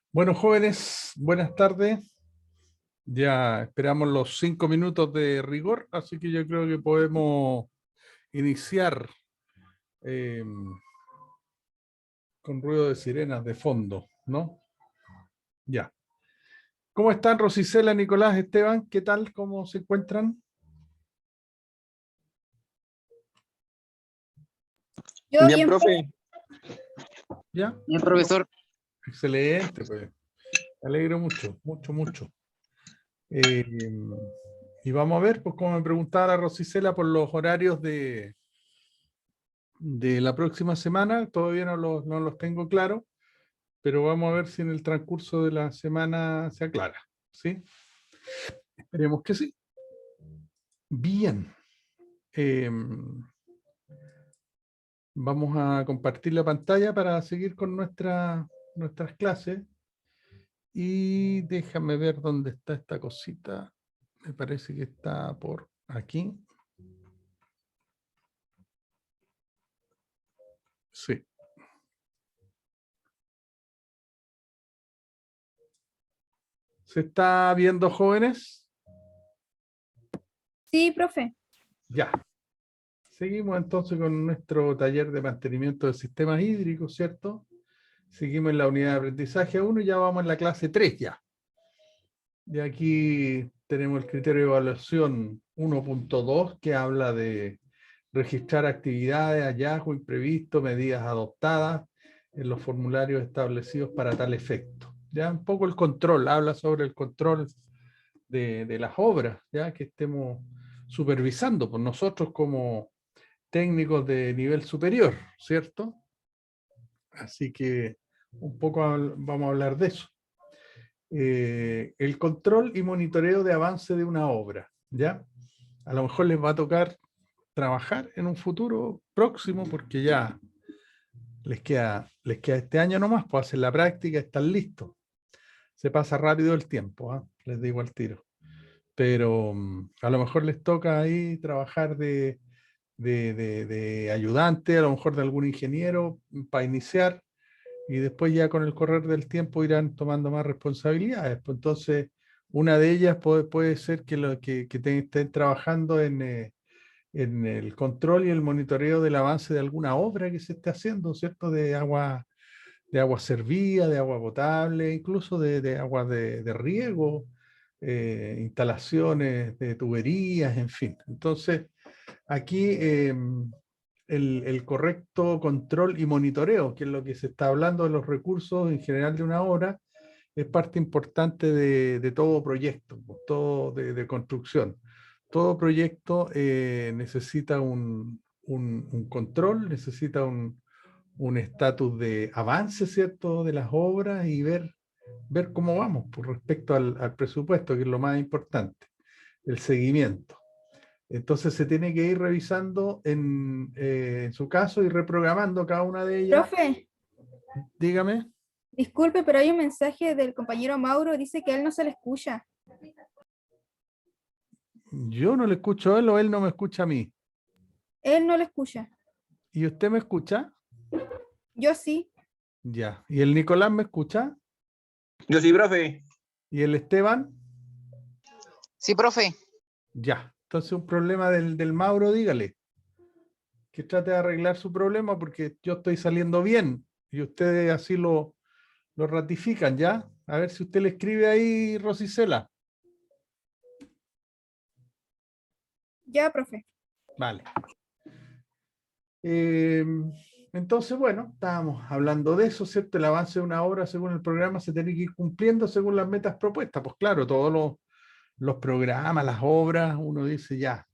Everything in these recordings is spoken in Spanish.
Bueno, jóvenes, buenas tardes. Ya esperamos los 5 minutos de rigor, así que yo creo que podemos iniciar con ruido de sirenas de fondo, ¿no? Ya. ¿Cómo están, Rosicela, Nicolás, Esteban? ¿Qué tal? ¿Cómo se encuentran? Yo Bien, profe. ¿Ya? Bien, profesor. Excelente, pues. Me alegro mucho, mucho, mucho. Y vamos a ver, pues como me preguntaba la Rosicela por los horarios de la próxima semana, todavía no los tengo claros, pero vamos a ver si en el transcurso de la semana se aclara, ¿sí? Esperemos que sí. Bien. Vamos a compartir la pantalla para seguir con nuestras clases. Y déjame ver dónde está esta cosita. Me parece que está por aquí. Sí. ¿Se está viendo, jóvenes? Sí, profe. Ya. Seguimos entonces con nuestro taller de mantenimiento de sistemas hídricos, ¿cierto? Seguimos en la unidad de aprendizaje 1 y ya vamos en la clase 3 ya. Y aquí tenemos el criterio de evaluación 1.2 que habla de registrar actividades, hallazgos imprevistos, medidas adoptadas en los formularios establecidos para tal efecto. Ya un poco el control, habla sobre el control de las obras, ya que estemos supervisando por nosotros como técnicos de nivel superior, ¿cierto? Así que un poco vamos a hablar de eso. El control y monitoreo de avance de una obra, ¿ya? A lo mejor les va a tocar trabajar en un futuro próximo porque ya les queda este año nomás, pues hacer la práctica, están listos. Se pasa rápido el tiempo, ¿eh? Les digo al tiro. Pero a lo mejor les toca ahí trabajar de ayudante, a lo mejor de algún ingeniero para iniciar, y después ya con el correr del tiempo irán tomando más responsabilidades. Pues entonces, una de ellas puede ser que estén trabajando en el control y el monitoreo del avance de alguna obra que se esté haciendo, ¿cierto? De agua servida, de agua potable, incluso de agua de riego, instalaciones de tuberías, en fin. Entonces, aquí el correcto control y monitoreo, que es lo que se está hablando de los recursos en general de una obra, es parte importante de todo proyecto, todo de construcción. Todo proyecto necesita un control, necesita un estatus de avance, ¿cierto?, de las obras y ver cómo vamos por respecto al presupuesto, que es lo más importante, el seguimiento. Entonces se tiene que ir revisando en su caso y reprogramando cada una de ellas. Profe, Dígame. disculpe, pero hay un mensaje del compañero Mauro, dice que a él no se le escucha. Yo no le escucho a él o él no me escucha a mí. Él no le escucha. ¿Y usted me escucha? Yo sí. Ya. ¿Y el Nicolás me escucha? Yo sí, profe. ¿Y el Esteban? Sí, profe. Ya. Entonces un problema del Mauro, dígale. Que trate de arreglar su problema porque yo estoy saliendo bien y ustedes así lo ratifican, ¿ya? A ver si usted le escribe ahí, Rosicela. Ya, profe. Vale. Entonces, bueno, estábamos hablando de eso, ¿cierto? El avance de una obra según el programa se tiene que ir cumpliendo según las metas propuestas. Pues claro, todos los programas, las obras, uno dice ya,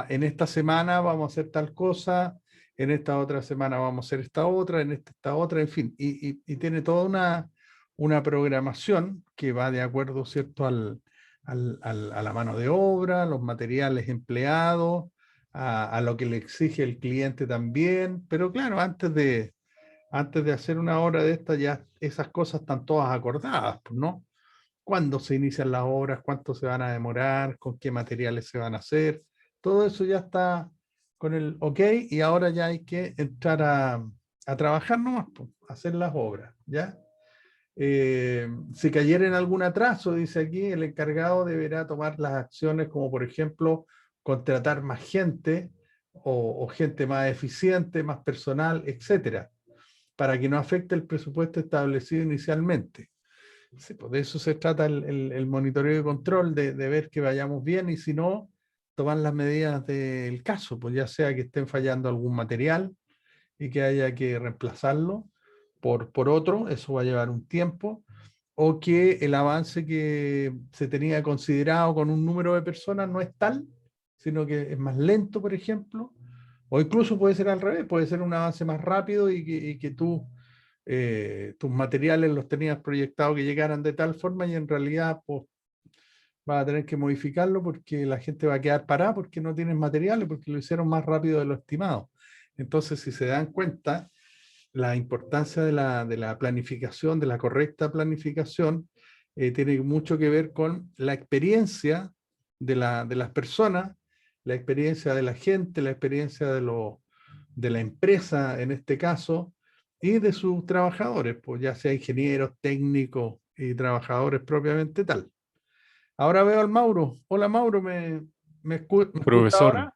en esta semana vamos a hacer tal cosa, en esta otra semana vamos a hacer esta otra, en esta otra, en fin. Y tiene toda una programación que va de acuerdo, ¿cierto?, a la mano de obra, los materiales empleados, a lo que le exige el cliente también. Pero claro, antes de hacer una obra de esta, ya esas cosas están todas acordadas, pues, ¿no? Cuándo se inician las obras, cuánto se van a demorar, con qué materiales se van a hacer. Todo eso ya está con el ok, y ahora ya hay que entrar a trabajar nomás, pues, a hacer las obras, ¿ya? Si cayera en algún atraso, dice aquí, el encargado deberá tomar las acciones como, por ejemplo, contratar más gente o gente más eficiente, más personal, etcétera, para que no afecte el presupuesto establecido inicialmente. Sí, pues de eso se trata el monitoreo y control, de ver que vayamos bien, y si no, tomar las medidas del caso, pues ya sea que estén fallando algún material y que haya que reemplazarlo por otro, eso va a llevar un tiempo, o que el avance que se tenía considerado con un número de personas no es tal, sino que es más lento, por ejemplo, o incluso puede ser al revés, puede ser un avance más rápido y que tú tus materiales los tenías proyectado que llegaran de tal forma, y en realidad pues, vas a tener que modificarlo porque la gente va a quedar parada porque no tienes materiales, porque lo hicieron más rápido de lo estimado. Entonces, si se dan cuenta, la importancia de la planificación, de la correcta planificación, tiene mucho que ver con la experiencia de las personas, la experiencia de la gente, la experiencia de la empresa en este caso, y de sus trabajadores, pues ya sea ingenieros, técnicos y trabajadores propiamente tal. Ahora veo al Mauro. Hola Mauro, ¿me escucha Profesor, ahora?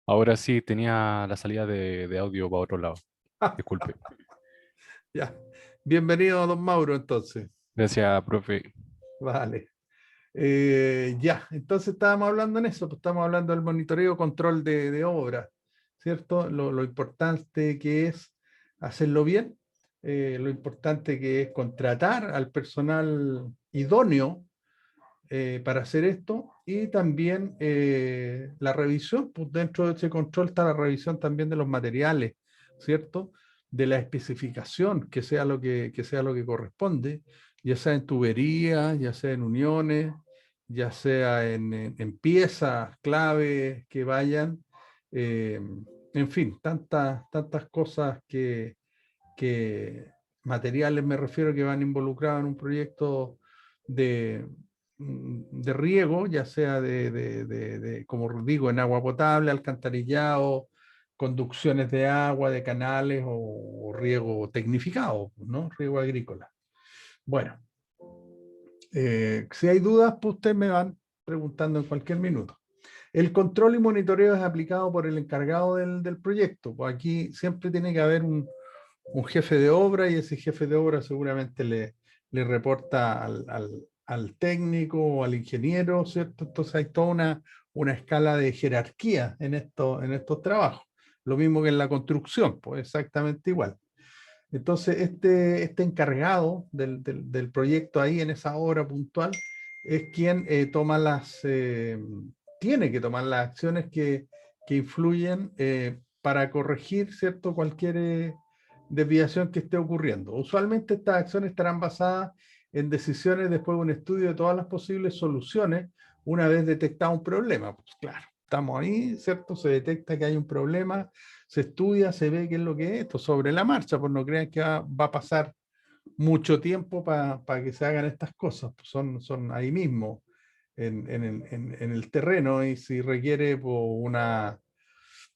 ahora sí tenía la salida de audio para otro lado. Disculpe. Ya. Bienvenido, don Mauro, entonces. Gracias, profe. Vale. Ya, entonces estábamos hablando en eso, pues estamos hablando del monitoreo, control de obra, ¿cierto? Lo importante que es hacerlo bien, lo importante que es contratar al personal idóneo para hacer esto, y también la revisión, pues dentro de ese control está la revisión también de los materiales, ¿cierto? De la especificación, que sea lo que corresponde, ya sea en tuberías, ya sea en uniones, ya sea en piezas clave que vayan, eh, en fin, tantas cosas que materiales me refiero, que van involucrados en un proyecto de, de riego, ya sea como digo, en agua potable, alcantarillado, conducciones de agua, de canales, o riego tecnificado, ¿no? Riego agrícola. Bueno, si hay dudas, pues ustedes me van preguntando en cualquier minuto. El control y monitoreo es aplicado por el encargado del proyecto. Pues aquí siempre tiene que haber un jefe de obra, y ese jefe de obra seguramente le reporta al técnico o al ingeniero, ¿cierto? Entonces hay toda una escala de jerarquía en estos trabajos. Lo mismo que en la construcción, pues exactamente igual. Entonces, este encargado del proyecto ahí en esa obra puntual es quien tiene que tomar las acciones que influyen para corregir, ¿cierto?, cualquier desviación que esté ocurriendo. Usualmente estas acciones estarán basadas en decisiones después de un estudio de todas las posibles soluciones una vez detectado un problema. Pues claro, estamos ahí, ¿cierto? Se detecta que hay un problema, se estudia, se ve qué es lo que es esto sobre la marcha, pues no crean que va a pasar mucho tiempo para que se hagan estas cosas, pues son ahí mismo, en el terreno, y si requiere pues,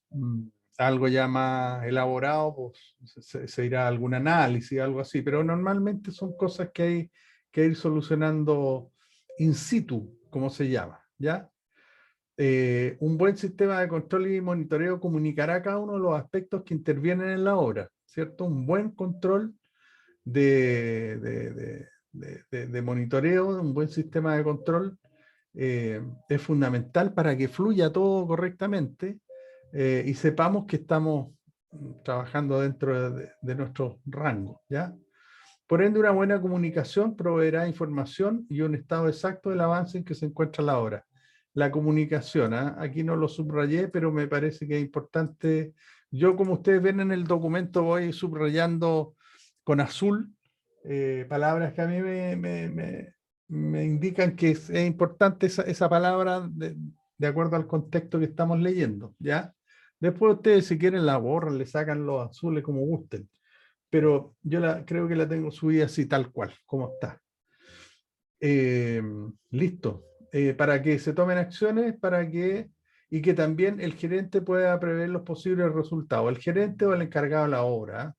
mm, algo ya más elaborado, pues se irá a algún análisis, algo así, pero normalmente son cosas que hay que ir solucionando in situ, como se llama, ¿ya? Un buen sistema de control y monitoreo comunicará cada uno de los aspectos que intervienen en la obra, ¿cierto? Un buen control de monitoreo, un buen sistema de control es fundamental para que fluya todo correctamente, y sepamos que estamos trabajando dentro de nuestro rango, ¿ya? Por ende, una buena comunicación proveerá información y un estado exacto del avance en que se encuentra la obra. La comunicación, ¿ah? Aquí no lo subrayé, pero me parece que es importante. Yo, como ustedes ven en el documento, voy subrayando con azul palabras que a mí me indican que es importante esa palabra de acuerdo al contexto que estamos leyendo, ¿ya? Después ustedes si quieren la borran, le sacan los azules como gusten, pero yo creo que la tengo subida así tal cual, como está. Listo. Para que se tomen acciones, y que también el gerente pueda prever los posibles resultados, el gerente o el encargado de la obra,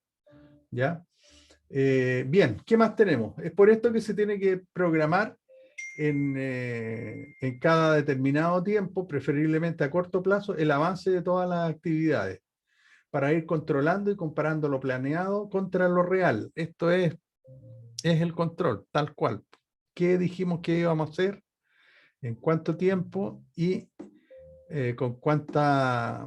¿ya? Bien, ¿qué más tenemos? Es por esto que se tiene que programar en cada determinado tiempo, preferiblemente a corto plazo, el avance de todas las actividades, para ir controlando y comparando lo planeado contra lo real. Esto es el control, tal cual. ¿Qué dijimos que íbamos a hacer? ¿En cuánto tiempo? Y con cuánta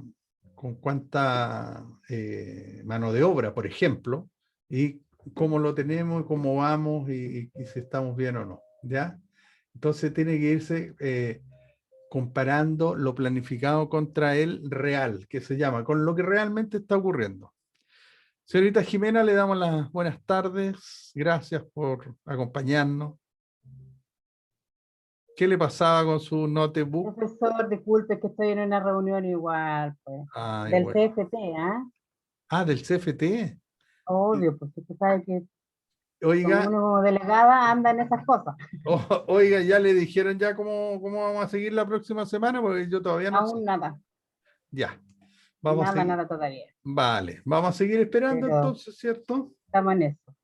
mano de obra, por ejemplo, y cómo lo tenemos, cómo vamos y si estamos bien o no, ¿ya? Entonces tiene que irse comparando lo planificado contra el real, que se llama, con lo que realmente está ocurriendo. Señorita Jimena, le damos las buenas tardes. Gracias por acompañarnos. ¿Qué le pasaba con su notebook? Profesor, disculpe que estoy en una reunión igual, pues. Ay, Del bueno. CFT, ¿ah? Ah, del CFT. Obvio, porque usted sabe que como Oiga, uno como delegada anda en esas cosas. oiga, ya le dijeron ya cómo vamos a seguir la próxima semana, porque yo todavía no sé. Aún nada, Ya, vamos a seguir. nada todavía. Vale, vamos a seguir esperando Pero entonces, ¿cierto? estamos en eso,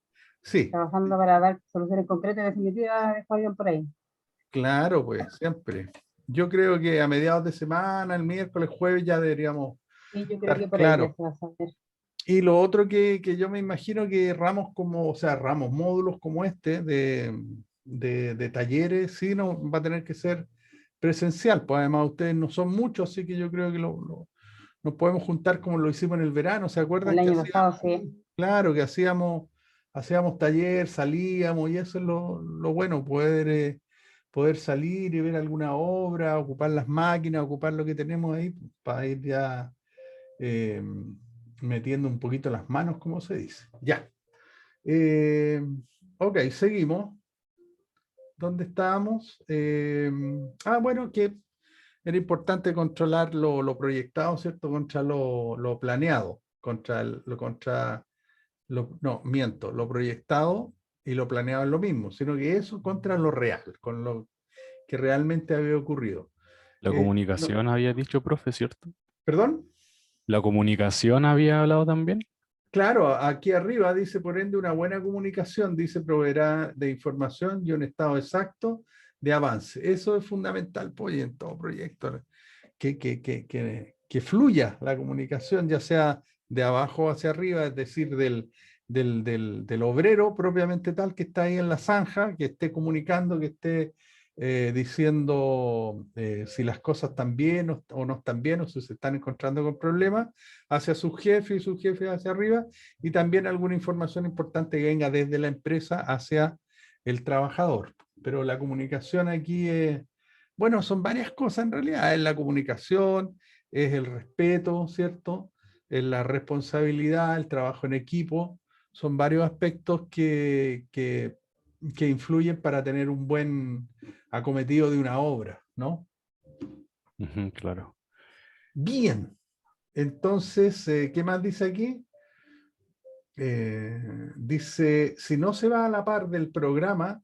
Sí, trabajando para dar soluciones concretas y definitivas de Fabián por ahí. claro, pues, siempre. Yo creo que a mediados de semana, el miércoles, jueves, ya deberíamos Y yo creo estar que por ahí ya claros. se va a saber. Y lo otro que yo me imagino que ramos, módulos como este de talleres, sí, no va a tener que ser presencial. Pues además ustedes no son muchos, así que yo creo que nos podemos juntar como lo hicimos en el verano. ¿Se El acuerdan que año pasado sí. claro, que hacíamos taller, salíamos y eso es lo bueno, poder salir y ver alguna obra, ocupar las máquinas, ocupar lo que tenemos ahí para ir ya eh, metiendo un poquito las manos, como se dice. Ya. Ok, seguimos. ¿Dónde estábamos? Bueno, que era importante controlar lo proyectado, ¿cierto? Contra lo planeado, no, miento, lo proyectado y lo planeado es lo mismo, sino que eso contra lo real, con lo que realmente había ocurrido. La comunicación había dicho, profe, ¿cierto? ¿Perdón? La comunicación había hablado también. Claro, aquí arriba dice, por ende, una buena comunicación, dice, proveerá de información y un estado exacto de avance. Eso es fundamental, pues, y en todo proyecto, que fluya la comunicación, ya sea de abajo hacia arriba, es decir, del obrero propiamente tal que está ahí en la zanja, que esté comunicando, que esté diciendo si las cosas están bien o no están bien, o si se están encontrando con problemas, hacia su jefe y su jefe hacia arriba, y también alguna información importante que venga desde la empresa hacia el trabajador. Pero la comunicación aquí es, bueno, son varias cosas en realidad, es la comunicación, es el respeto, ¿cierto? Es la responsabilidad, el trabajo en equipo, son varios aspectos que influyen para tener un buen acometido de una obra, ¿no? Ujú, claro. Bien, entonces, ¿qué más dice aquí? Dice, si no se va a la par del programa,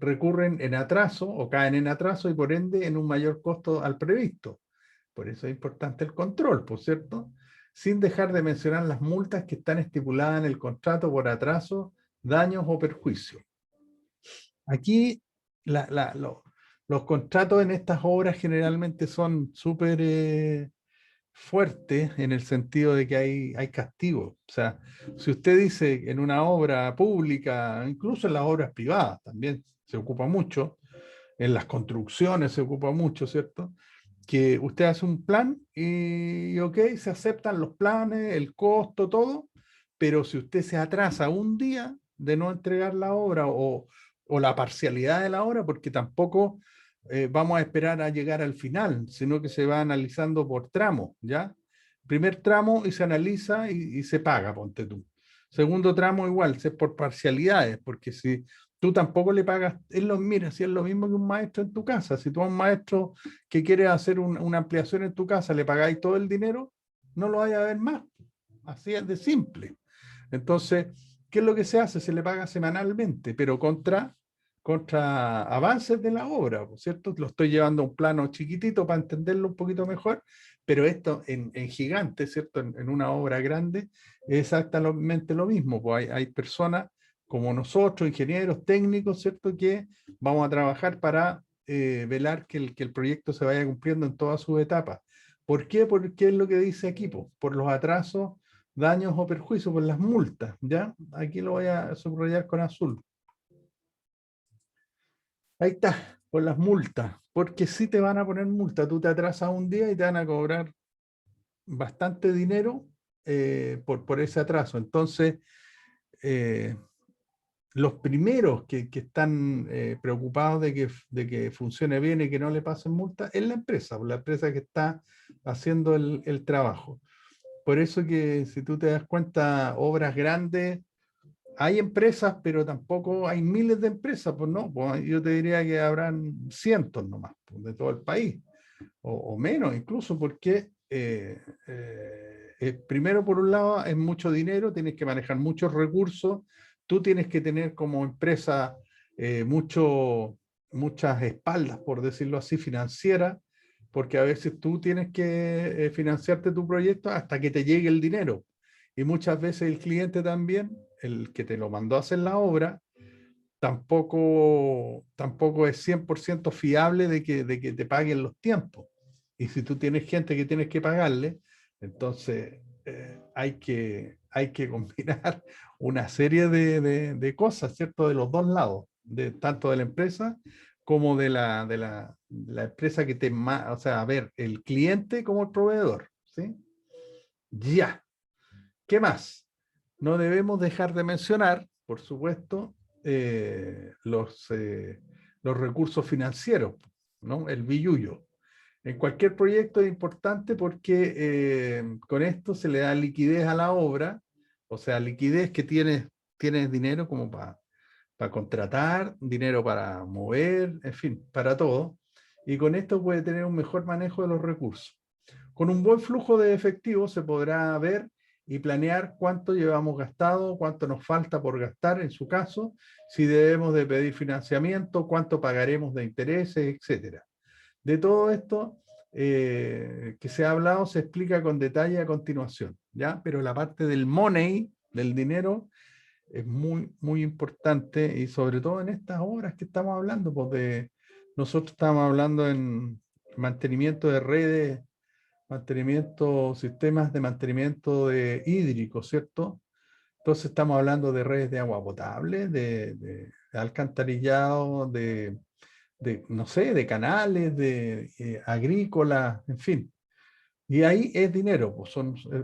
recurren en atraso o caen en atraso y por ende en un mayor costo al previsto. Por eso es importante el control, ¿por cierto? Sin dejar de mencionar las multas que están estipuladas en el contrato por atraso, daños o perjuicios. Aquí los contratos en estas obras generalmente son súper fuertes en el sentido de que hay castigo. O sea, si usted dice en una obra pública, incluso en las obras privadas también se ocupa mucho, en las construcciones se ocupa mucho, ¿cierto? Que usted hace un plan y ok, se aceptan los planes, el costo, todo, pero si usted se atrasa un día de no entregar la obra o la parcialidad de la obra, porque tampoco vamos a esperar a llegar al final, sino que se va analizando por tramo, ¿ya? Primer tramo y se analiza y se paga, ponte tú. Segundo tramo igual, es por parcialidades, porque si tú tampoco le pagas, mira, si es lo mismo que un maestro en tu casa, si tú a un maestro que quiere hacer una ampliación en tu casa le pagáis todo el dinero, no lo vaya a ver más. Así es de simple. Entonces, ¿qué es lo que se hace? Se le paga semanalmente, pero contra avances de la obra, ¿cierto? Lo estoy llevando a un plano chiquitito para entenderlo un poquito mejor, pero esto en gigante, ¿cierto? En una obra grande es exactamente lo mismo. Pues hay personas como nosotros, ingenieros, técnicos, ¿cierto? Que vamos a trabajar para velar que el proyecto se vaya cumpliendo en todas sus etapas. ¿Por qué? Porque es lo que dice aquí, pues, por los atrasos, daños o perjuicios, por las multas, ¿ya? Aquí lo voy a subrayar con azul. Ahí está, por las multas, porque sí te van a poner multa. Tú te atrasas un día y te van a cobrar bastante dinero por ese atraso. Entonces, los primeros que están preocupados de que funcione bien y que no le pasen multa es la empresa que está haciendo el trabajo. Por eso que si tú te das cuenta, obras grandes, hay empresas, pero tampoco hay miles de empresas, pues no, pues yo te diría que habrán cientos nomás, pues, de todo el país, o menos incluso, porque primero por un lado es mucho dinero, tienes que manejar muchos recursos, tú tienes que tener como empresa muchas espaldas, por decirlo así, financieras, porque a veces tú tienes que financiarte tu proyecto hasta que te llegue el dinero. Y muchas veces el cliente también, el que te lo mandó a hacer la obra, tampoco es 100% fiable de que te paguen los tiempos. Y si tú tienes gente que tienes que pagarle, entonces hay que combinar una serie de cosas, ¿cierto? De los dos lados, tanto de la empresa como de la empresa que o sea, a ver, el cliente como el proveedor, ¿sí? Ya. ¿Qué más? No debemos dejar de mencionar, por supuesto, los recursos financieros, ¿no? El billuyo. En cualquier proyecto es importante porque con esto se le da liquidez a la obra, o sea, liquidez que tienes dinero como para contratar, dinero para mover, en fin, para todo. Y con esto puede tener un mejor manejo de los recursos. Con un buen flujo de efectivo se podrá ver y planear cuánto llevamos gastado, cuánto nos falta por gastar en su caso, si debemos de pedir financiamiento, cuánto pagaremos de intereses, etcétera. De todo esto que se ha hablado se explica con detalle a continuación, ¿ya? Pero la parte del money, del dinero, es muy, muy importante y sobre todo en estas obras que estamos hablando, pues nosotros estamos hablando en mantenimiento de redes, sistemas de mantenimiento de hídrico, ¿cierto? Entonces estamos hablando de redes de agua potable, de alcantarillado, no sé, de canales, de agrícolas, en fin. Y ahí es dinero, pues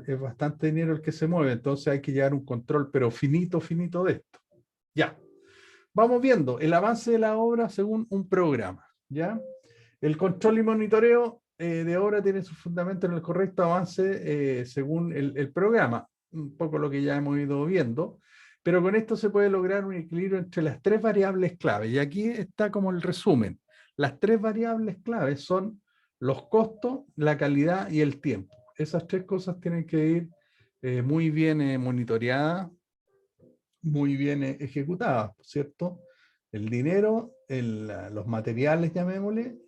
es bastante dinero el que se mueve, entonces hay que llevar un control, pero finito, finito de esto. Ya. Vamos viendo el avance de la obra según un programa, ¿ya? El control y monitoreo de obra tiene su fundamento en el correcto avance según el programa, un poco lo que ya hemos ido viendo, pero con esto se puede lograr un equilibrio entre las tres variables clave. Y aquí está como el resumen. Las tres variables claves son los costos, la calidad y el tiempo. Esas tres cosas tienen que ir muy bien monitoreadas, muy bien ejecutadas, ¿cierto? El dinero, los materiales, llamémosle,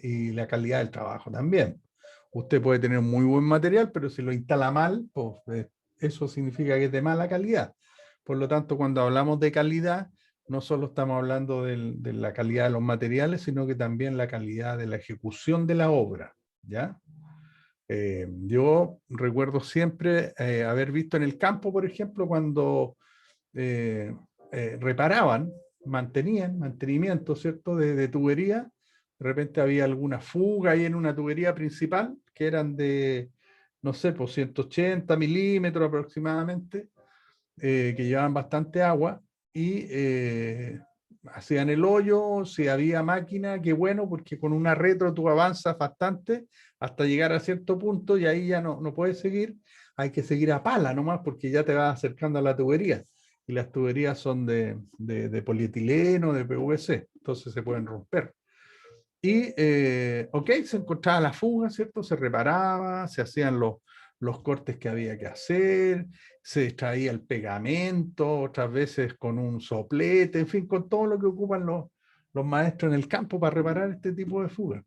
y la calidad del trabajo también. Usted puede tener muy buen material, pero si lo instala mal, pues eso significa que es de mala calidad. Por lo tanto, cuando hablamos de calidad, no solo estamos hablando de la calidad de los materiales, sino que también la calidad de la ejecución de la obra, ¿ya? Yo recuerdo siempre haber visto en el campo, por ejemplo, cuando reparaban, mantenimiento, ¿cierto? De tubería, de repente había alguna fuga ahí en una tubería principal, que eran de, no sé, pues 180 milímetros aproximadamente, que llevaban bastante agua, y hacían el hoyo, si había máquina, qué bueno, porque con una retro tú avanzas bastante hasta llegar a cierto punto y ahí ya no puedes seguir, hay que seguir a pala nomás porque ya te vas acercando a la tubería. y las tuberías son de polietileno, de PVC, entonces se pueden romper. Y, ok, se encontraba la fuga, ¿cierto? Se reparaba, se hacían los cortes que había que hacer, se extraía el pegamento, otras veces con un soplete, en fin, con todo lo que ocupan los maestros en el campo para reparar este tipo de fuga.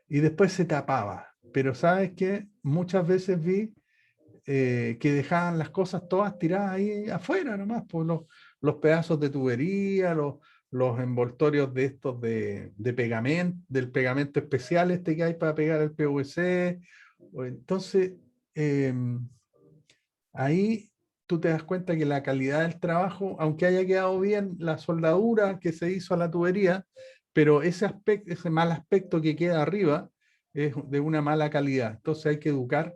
Y después se tapaba. Pero ¿sabes qué? Muchas veces vi que dejaban las cosas todas tiradas ahí afuera nomás, por los pedazos de tubería, los envoltorios de estos de pegamento, del pegamento especial este que hay para pegar el PVC. Entonces, ahí tú te das cuenta que la calidad del trabajo, aunque haya quedado bien la soldadura que se hizo a la tubería, pero ese aspecto, ese mal aspecto que queda arriba es de una mala calidad. Entonces hay que educar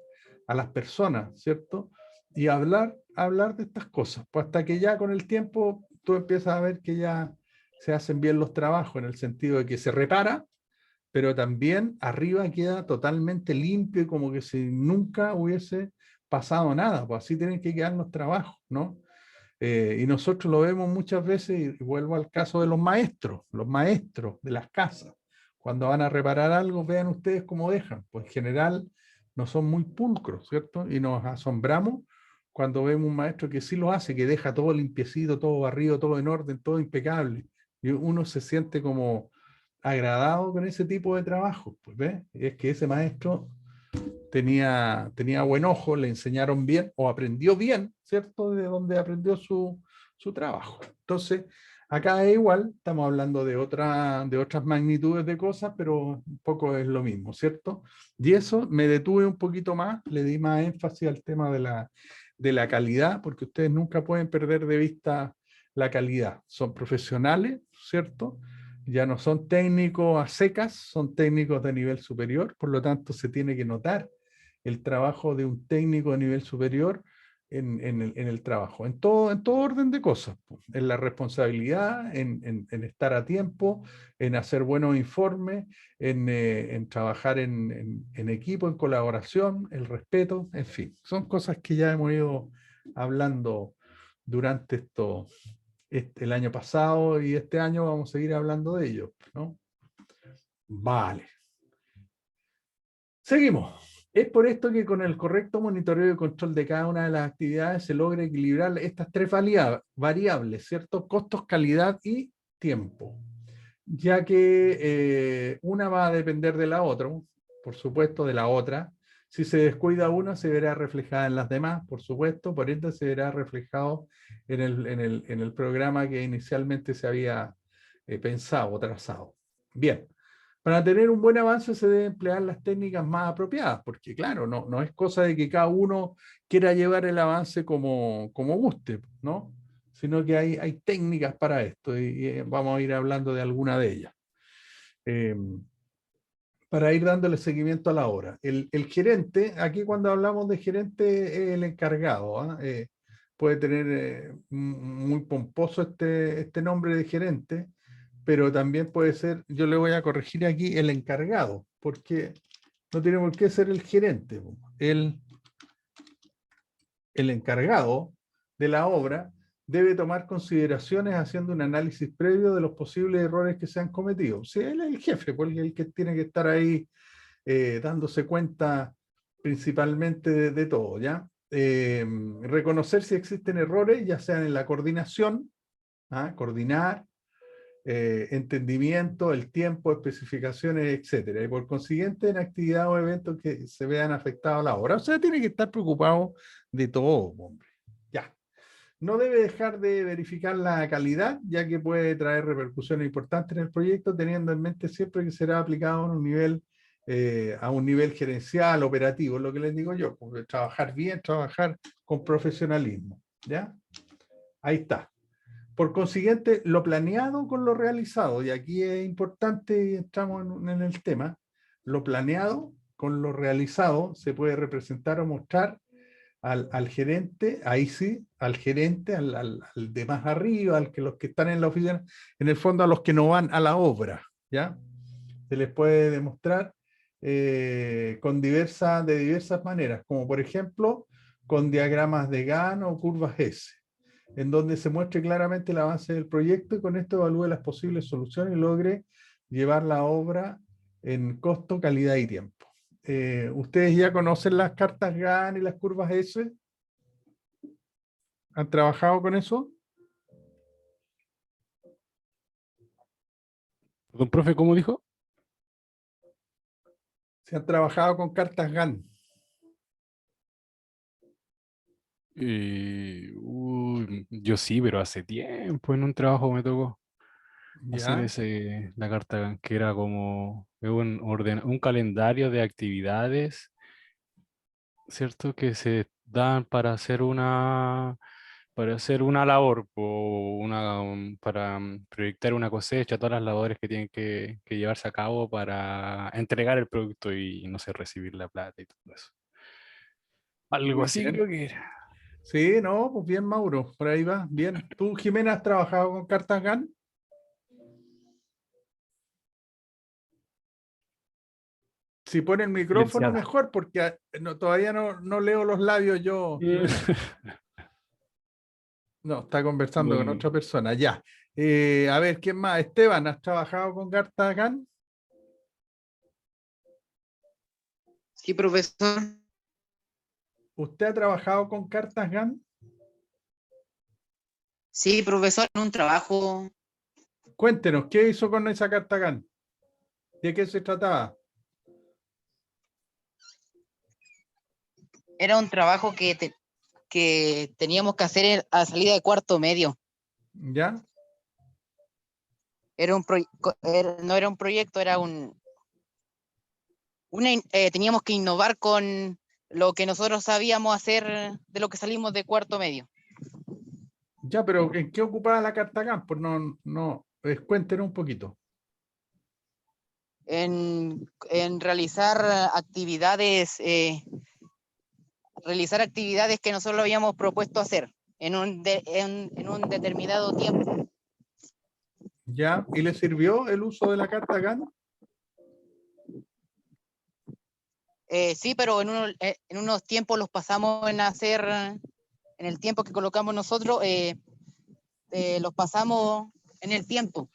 a las personas, ¿cierto? Y hablar de estas cosas, pues hasta que ya con el tiempo tú empiezas a ver que ya se hacen bien los trabajos, en el sentido de que se repara, pero también arriba queda totalmente limpio y como que si nunca hubiese pasado nada, pues así tienen que quedar los trabajos, ¿no? Y nosotros lo vemos muchas veces, y vuelvo al caso de los maestros de las casas. Cuando van a reparar algo, vean ustedes cómo dejan, pues en general no son muy pulcros, ¿cierto? Y nos asombramos cuando vemos un maestro que sí lo hace, que deja todo limpiecito, todo barrido, todo en orden, todo impecable. Y uno se siente como agradado con ese tipo de trabajo, pues, ¿ves? Es que ese maestro tenía buen ojo, le enseñaron bien o aprendió bien, ¿cierto? De donde aprendió su trabajo. Entonces, acá es igual, estamos hablando de otras magnitudes de cosas, pero un poco es lo mismo, ¿cierto? Y eso me detuve un poquito más, le di más énfasis al tema de la calidad, porque ustedes nunca pueden perder de vista la calidad. Son profesionales, ¿cierto? Ya no son técnicos a secas, son técnicos de nivel superior, por lo tanto se tiene que notar el trabajo de un técnico de nivel superior en el trabajo, en todo orden de cosas, en la responsabilidad, en estar a tiempo, en hacer buenos informes, en trabajar en equipo, en colaboración, el respeto, en fin, son cosas que ya hemos ido hablando durante el año pasado y este año vamos a seguir hablando de ello, ¿no? Vale. Seguimos. Es por esto que con el correcto monitoreo y control de cada una de las actividades se logra equilibrar estas tres variables, ¿cierto? Costos, calidad y tiempo. Ya que una va a depender de la otra, por supuesto, de la otra. Si se descuida una, se verá reflejada en las demás, por supuesto, por ende se verá reflejado en el programa que inicialmente se había pensado o trazado. Bien. Para tener un buen avance se deben emplear las técnicas más apropiadas, porque claro, no es cosa de que cada uno quiera llevar el avance como guste, ¿no? Sino que hay técnicas para esto y vamos a ir hablando de alguna de ellas. Para ir dándole seguimiento a la obra. El gerente, aquí cuando hablamos de gerente, es el encargado, ¿ah? Puede tener muy pomposo este nombre de gerente, pero también puede ser, yo le voy a corregir aquí, el encargado, porque no tiene por qué ser el gerente. El encargado de la obra debe tomar consideraciones haciendo un análisis previo de los posibles errores que se han cometido. O sea, él es el jefe, porque es el que tiene que estar ahí dándose cuenta principalmente de todo, ¿ya? Reconocer si existen errores, ya sean en la coordinación, coordinar, entendimiento, el tiempo, especificaciones, etcétera. Y por consiguiente, en actividad o eventos que se vean afectados a la obra. O sea, tiene que estar preocupado de todo, hombre. Ya. No debe dejar de verificar la calidad, ya que puede traer repercusiones importantes en el proyecto, teniendo en mente siempre que será aplicado a un nivel gerencial, operativo, lo que les digo yo, trabajar bien, trabajar con profesionalismo. ¿Ya? Ahí está. Por consiguiente, lo planeado con lo realizado, y aquí es importante y entramos en el tema, lo planeado con lo realizado se puede representar o mostrar al gerente, ahí sí, al gerente, al de más arriba, los que están en la oficina, en el fondo a los que no van a la obra, ¿ya? Se les puede demostrar de diversas maneras, como por ejemplo con diagramas de Gantt o curvas S. en donde se muestre claramente el avance del proyecto y con esto evalúe las posibles soluciones y logre llevar la obra en costo, calidad y tiempo. ¿Ustedes ya conocen las cartas GAN y las curvas S? ¿Han trabajado con eso? Don profe, ¿cómo dijo? ¿Se han trabajado con cartas GAN? Yo sí, pero hace tiempo en un trabajo me tocó hacer ¿Ya? la carta que era como un calendario de actividades, ¿cierto? Que se dan para hacer una labor, para proyectar una cosecha, todas las labores que tienen que llevarse a cabo para entregar el producto y, no sé, recibir la plata y todo eso. Algo Muy así bien. creo que era. Sí, no, pues bien, Mauro, por ahí va, bien. ¿Tú, Jimena, has trabajado con cartas GAN? Si pone el micrófono Silenciada. mejor, porque todavía no leo los labios yo, Jimena. No, está conversando con otra Con- persona, ya. A ver, ¿quién más? Esteban, ¿has trabajado con cartas GAN? Sí, profesor. ¿Usted ha trabajado con cartas GAN? Sí, profesor, en un trabajo. Cuéntenos, ¿qué hizo con esa carta GAN? ¿De qué se trataba? Era un trabajo que teníamos que hacer a salida de cuarto medio. ¿Ya? No era un proyecto, era teníamos que innovar con lo que nosotros sabíamos hacer de lo que salimos de cuarto medio. Ya, pero ¿en qué ocupaba la carta GAN? Pues cuéntenos un poquito. En realizar actividades que nosotros habíamos propuesto hacer en un determinado tiempo. ¿Ya? ¿Y le sirvió el uso de la carta GAN? Sí, pero en unos tiempos los pasamos en el tiempo que colocamos nosotros, los pasamos en el tiempo.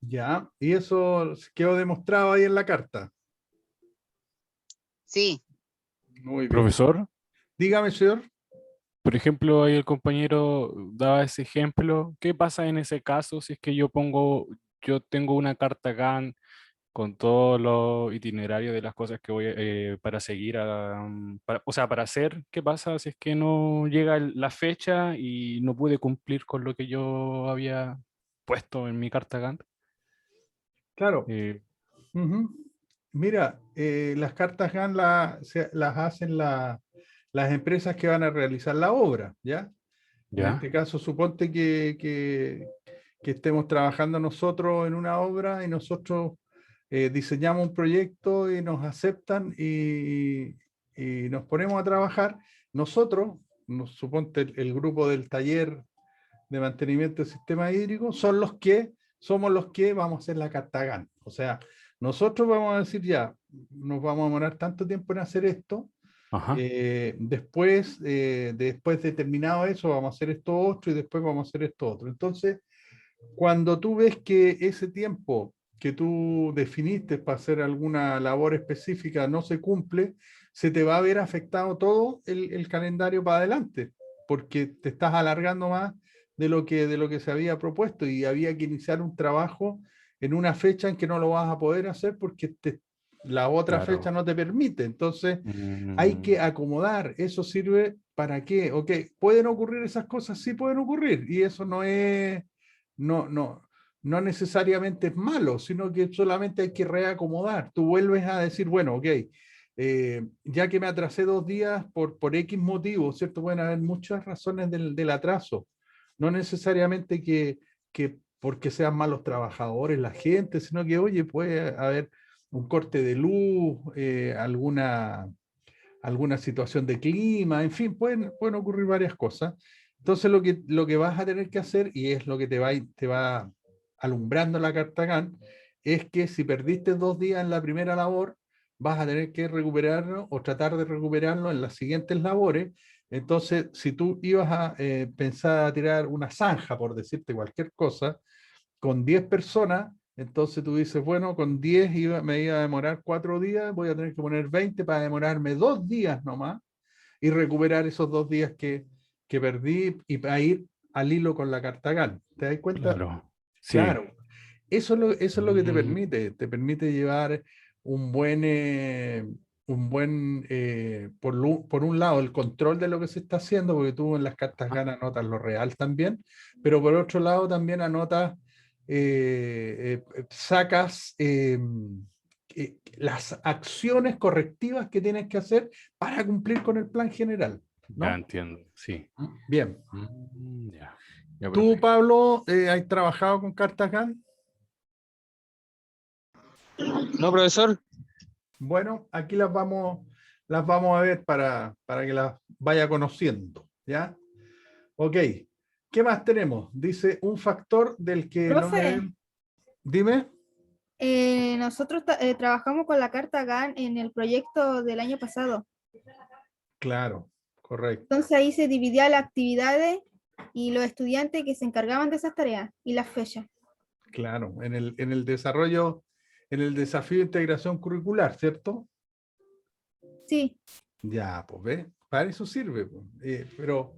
Ya, y eso quedó demostrado ahí en la carta. Sí, Muy bien. Profesor, Dígame, señor. por ejemplo, ahí el compañero daba ese ejemplo. ¿Qué pasa en ese caso si es que yo tengo una carta GAN con todos los itinerarios de las cosas que voy para seguir, o sea, para hacer? ¿Qué pasa si es que no llega la fecha y no pude cumplir con lo que yo había puesto en mi carta GAN? Claro. Eh, Ujú. Mira, las cartas GAN las hacen las empresas que van a realizar la obra, ¿ya? En ¿Ya? este caso, suponte que estemos trabajando nosotros en una obra y nosotros diseñamos un proyecto y nos aceptan y nos ponemos a trabajar. Nosotros, suponte el grupo del taller de mantenimiento del sistema hídrico, somos los que vamos a hacer la carta GAN. O sea, nosotros vamos a decir ya, nos vamos a demorar tanto tiempo en hacer esto, Ajá. después de terminado eso, vamos a hacer esto otro y después vamos a hacer esto otro. Entonces, cuando tú ves que ese tiempo que tú definiste para hacer alguna labor específica no se cumple, se te va a ver afectado todo el calendario para adelante, porque te estás alargando más de lo que se había propuesto y había que iniciar un trabajo en una fecha en que no lo vas a poder hacer porque la otra fecha Claro. no te permite. Entonces, hay Mm, que acomodar. ¿Eso sirve para qué? Ok, ¿pueden ocurrir esas cosas? Sí pueden ocurrir. Y eso no, no, no necesariamente es malo, sino que solamente hay que reacomodar. Tú vuelves a decir, bueno, ok, ya que me atrasé 2 días por X motivo, ¿cierto? Pueden haber muchas razones del atraso. No necesariamente que porque sean malos trabajadores la gente, sino que, oye, puede haber un corte de luz, alguna situación de clima, en fin, pueden ocurrir varias cosas. Entonces lo que vas a tener que hacer, y es lo que te va alumbrando la carta GAN, es que si perdiste 2 días en la primera labor, vas a tener que recuperarlo o tratar de recuperarlo en las siguientes labores, Entonces, si tú ibas a pensar a tirar una zanja, por decirte cualquier cosa, con 10 personas, entonces tú dices, bueno, con 10 me iba a demorar 4 días, voy a tener que poner 20 para demorarme 2 días nomás y recuperar esos 2 días que perdí y para ir al hilo con la carta GAN. ¿Te das cuenta? Claro. Sí. Claro. Eso es lo que Mm, te permite llevar un buen por un lado, el control de lo que se está haciendo, porque tú en las cartas GAN anotas lo real también, pero por otro lado también anotas, sacas las acciones correctivas que tienes que hacer para cumplir con el plan general, ya ¿no? entiendo, sí. Bien. Ya, ya, ¿Tú, profe. Pablo, has trabajado con cartas GAN? No, profesor. Bueno, aquí las vamos a ver para que las vaya conociendo, ¿ya? Ok, ¿qué más tenemos? Dice un factor del que no Profe, debemos... Dime. nosotros trabajamos con la carta GAN en el proyecto del año pasado. Claro, correcto, Entonces ahí se dividía las actividades y los estudiantes que se encargaban de esas tareas y las fechas. claro. En el desarrollo, en el desafío de integración curricular, ¿cierto? Sí, Ya, pues ve, para eso sirve, pues. Pero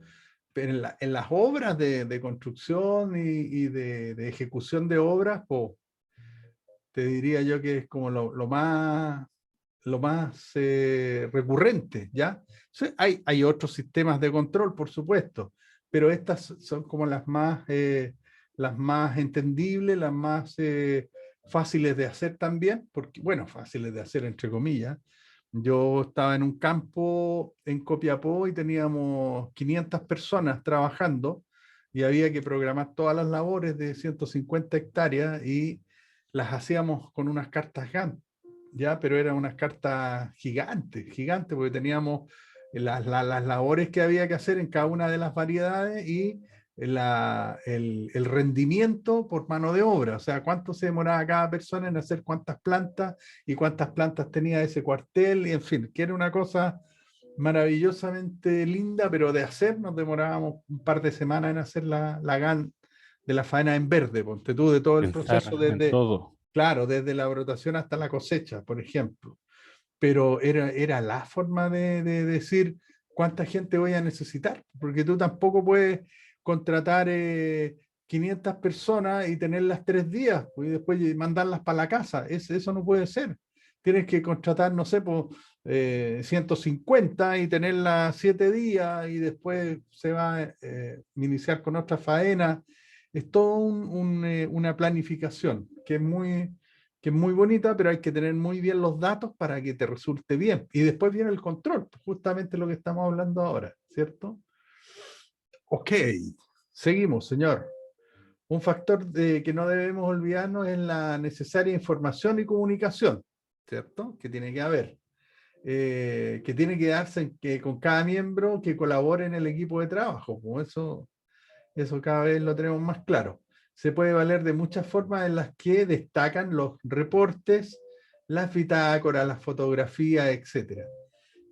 en las obras de construcción y de ejecución de obras, pues te diría yo que es como lo más recurrente, ¿ya? Sí, hay otros sistemas de control, por supuesto, pero estas son como las más entendibles, las más fáciles de hacer también, porque, bueno, fáciles de hacer entre comillas. Yo estaba en un campo en Copiapó y teníamos 500 personas trabajando y había que programar todas las labores de 150 hectáreas y las hacíamos con unas cartas GAN, ya, pero eran unas cartas gigantes, gigantes, porque teníamos las labores que había que hacer en cada una de las variedades y el rendimiento por mano de obra, o sea, cuánto se demoraba cada persona en hacer cuántas plantas y cuántas plantas tenía ese cuartel, y en fin, que era una cosa maravillosamente linda, pero de hacer nos demorábamos un par de semanas en hacer la GAN de la faena en verde, ponte tú, de todo el Pensar proceso en desde, todo. claro, desde la brotación hasta la cosecha, por ejemplo. Pero era la forma de decir cuánta gente voy a necesitar, porque tú tampoco puedes contratar 500 personas y tenerlas 3 días pues, y después mandarlas para la casa. Eso no puede ser. Tienes que contratar, no sé, pues, 150 y tenerlas 7 días y después se va a iniciar con otra faena. Es todo una planificación que es muy bonita, pero hay que tener muy bien los datos para que te resulte bien. Y después viene el control, justamente lo que estamos hablando ahora, ¿cierto? Ok, seguimos, señor. Un factor que no debemos olvidarnos es la necesaria información y comunicación, ¿cierto? Que tiene que haber. Que tiene que darse con cada miembro que colabore en el equipo de trabajo. Como eso cada vez lo tenemos más claro. Se puede valer de muchas formas en las que destacan los reportes, las bitácoras, las fotografías, etcétera,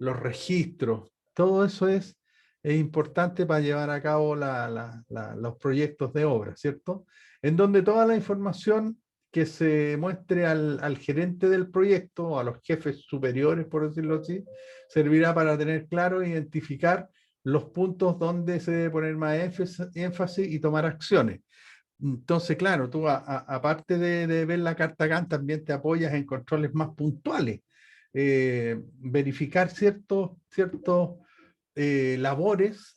los registros. Todo eso es importante para llevar a cabo los proyectos de obra, ¿cierto? En donde toda la información que se muestre al gerente del proyecto o a los jefes superiores, por decirlo así, servirá para tener claro e identificar los puntos donde se debe poner más énfasis y tomar acciones. Entonces, claro, tú aparte de ver la carta GAN, también te apoyas en controles más puntuales. Verificar ciertos labores,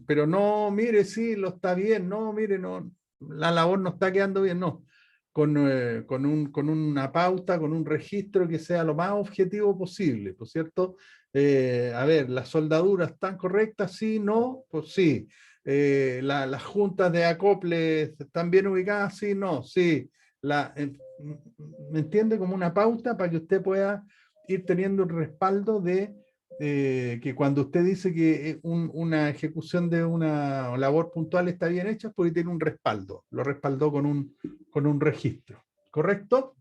pero no, mire, sí, lo está bien, no, mire, no, la labor no está quedando bien, no. Con una pauta, con un registro que sea lo más objetivo posible, ¿por cierto? A ver, ¿las soldaduras están correctas? Sí, no, pues sí. Las juntas de acople están bien ubicadas, sí, no, sí. ¿Me entiende? Como una pauta para que usted pueda ir teniendo un respaldo de que cuando usted dice que una ejecución de una labor puntual está bien hecha, es porque tiene un respaldo, lo respaldó con un registro. ¿Correcto?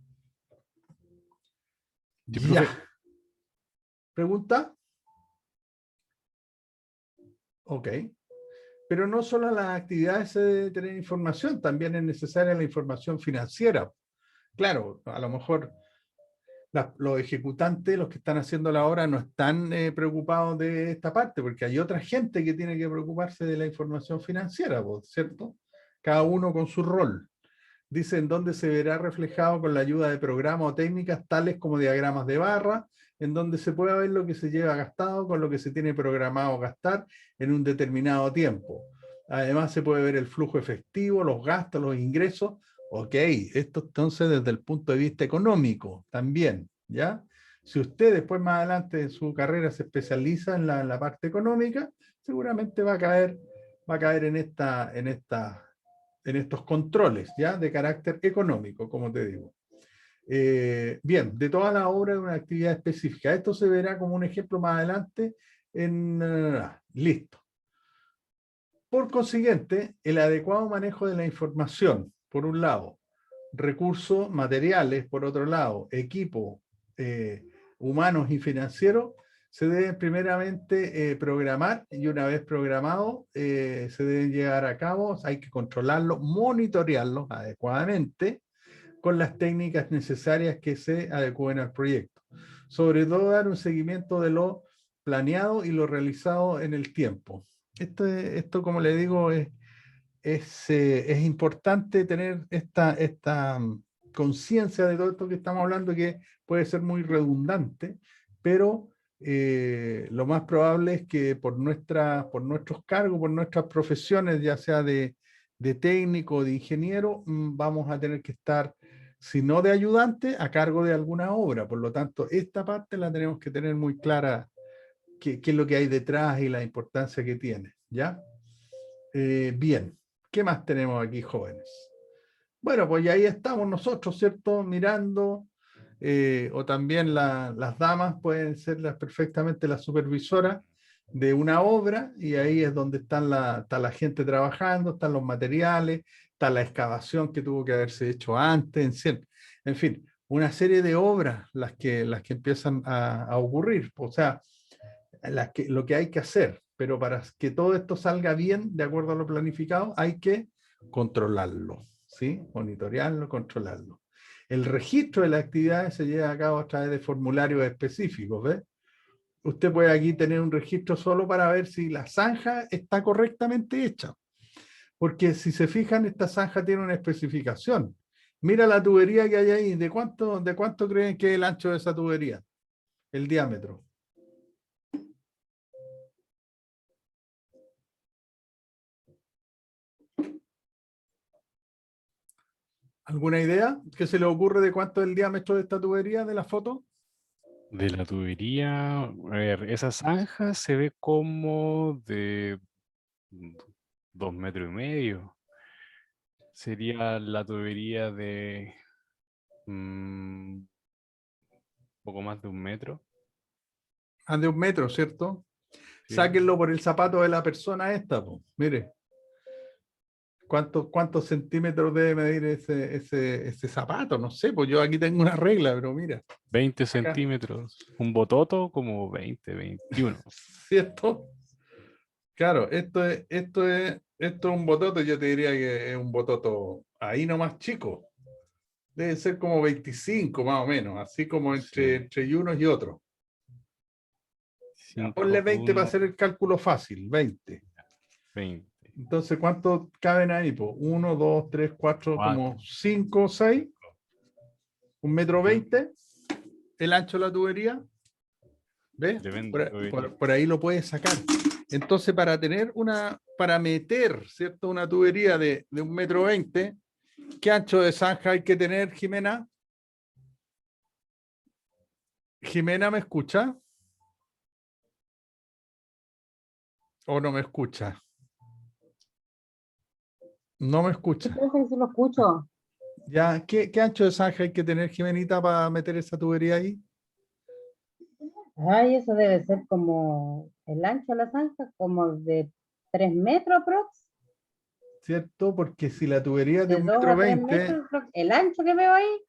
Sí, Ya. profe. ¿Pregunta? Ok. Pero no solo las actividades se debe tener información, también es necesaria la información financiera. Claro, a lo mejor los ejecutantes, los que están haciendo la obra, no están preocupados de esta parte, porque hay otra gente que tiene que preocuparse de la información financiera, ¿cierto? Cada uno con su rol. Dice en donde se verá reflejado con la ayuda de programas o técnicas tales como diagramas de barra, en donde se puede ver lo que se lleva gastado con lo que se tiene programado gastar en un determinado tiempo. Además se puede ver el flujo efectivo, los gastos, los ingresos. Ok, esto entonces desde el punto de vista económico también, ¿ya? Si usted después más adelante en su carrera se especializa en la parte económica, seguramente va a caer en estos controles, ¿ya? De carácter económico, como te digo. Bien, de toda la obra de una actividad específica. Esto se verá como un ejemplo más adelante listo. Por consiguiente, el adecuado manejo de la información, por un lado, recursos materiales, por otro lado, equipo humanos y financieros, se deben primeramente programar y una vez programado se deben llevar a cabo, hay que controlarlos, monitorearlos adecuadamente con las técnicas necesarias que se adecúen al proyecto. Sobre todo dar un seguimiento de lo planeado y lo realizado en el tiempo. Esto como le digo, es importante tener esta conciencia de todo esto que estamos hablando, que puede ser muy redundante, pero lo más probable es que por nuestros cargos, por nuestras profesiones, ya sea de técnico o de ingeniero, vamos a tener que estar, si no de ayudante, a cargo de alguna obra. Por lo tanto, esta parte la tenemos que tener muy clara, qué es lo que hay detrás y la importancia que tiene, ¿ya? Bien, ¿qué más tenemos aquí, jóvenes? Bueno, pues ahí estamos nosotros, ¿cierto? Mirando, o también las damas pueden ser perfectamente las supervisoras de una obra, y ahí es donde está la gente trabajando, están los materiales, está la excavación que tuvo que haberse hecho antes, en fin, una serie de obras las que empiezan a ocurrir, o sea, lo que hay que hacer, pero para que todo esto salga bien, de acuerdo a lo planificado, hay que controlarlo, ¿sí? Monitorearlo, controlarlo. El registro de las actividades se lleva a cabo a través de formularios específicos, ¿ves? Usted puede aquí tener un registro solo para ver si la zanja está correctamente hecha, porque si se fijan, esta zanja tiene una especificación. Mira la tubería que hay ahí, ¿de cuánto creen que es el ancho de esa tubería? El diámetro. ¿Alguna idea? ¿Qué se le ocurre de cuánto es el diámetro de esta tubería de la foto? De la tubería, a ver, esa zanja se ve como de 2,5 metros. Sería la tubería de poco más de 1 metro. Ah, de 1 metro, ¿cierto? Sí. Sáquenlo por el zapato de la persona esta, po. Mire. ¿Cuántos centímetros debe medir ese zapato? No sé, pues yo aquí tengo una regla, pero mira. 20 Acá. centímetros. Un bototo como 20, 21. ¿Cierto? Claro, esto es un bototo, yo te diría que es un bototo ahí nomás chico. Debe ser como 25 más o menos, así como entre unos y otros. Ponle 20 para hacer el cálculo fácil, 20. 20. Entonces, ¿cuántos caben ahí? Pues 1, 2, 3, 4, como 5, 6. 1,20 m. El ancho de la tubería. ¿Ves? Por ahí lo puedes sacar. Entonces, para meter, ¿cierto? Una tubería de 1,20 m, ¿qué ancho de zanja hay que tener, Jimena? ¿Jimena me escucha? ¿O no me escucha? No me escucha. Creo que sí lo escucho. Ya, ¿qué ancho de zanja hay que tener, Jimenita, para meter esa tubería ahí? Ay, eso debe ser como el ancho de la zanja, como de 3 metros aprox. ¿Cierto? Porque si la tubería es de De 1,20 2 a 3 m, metros, el ancho que veo ahí,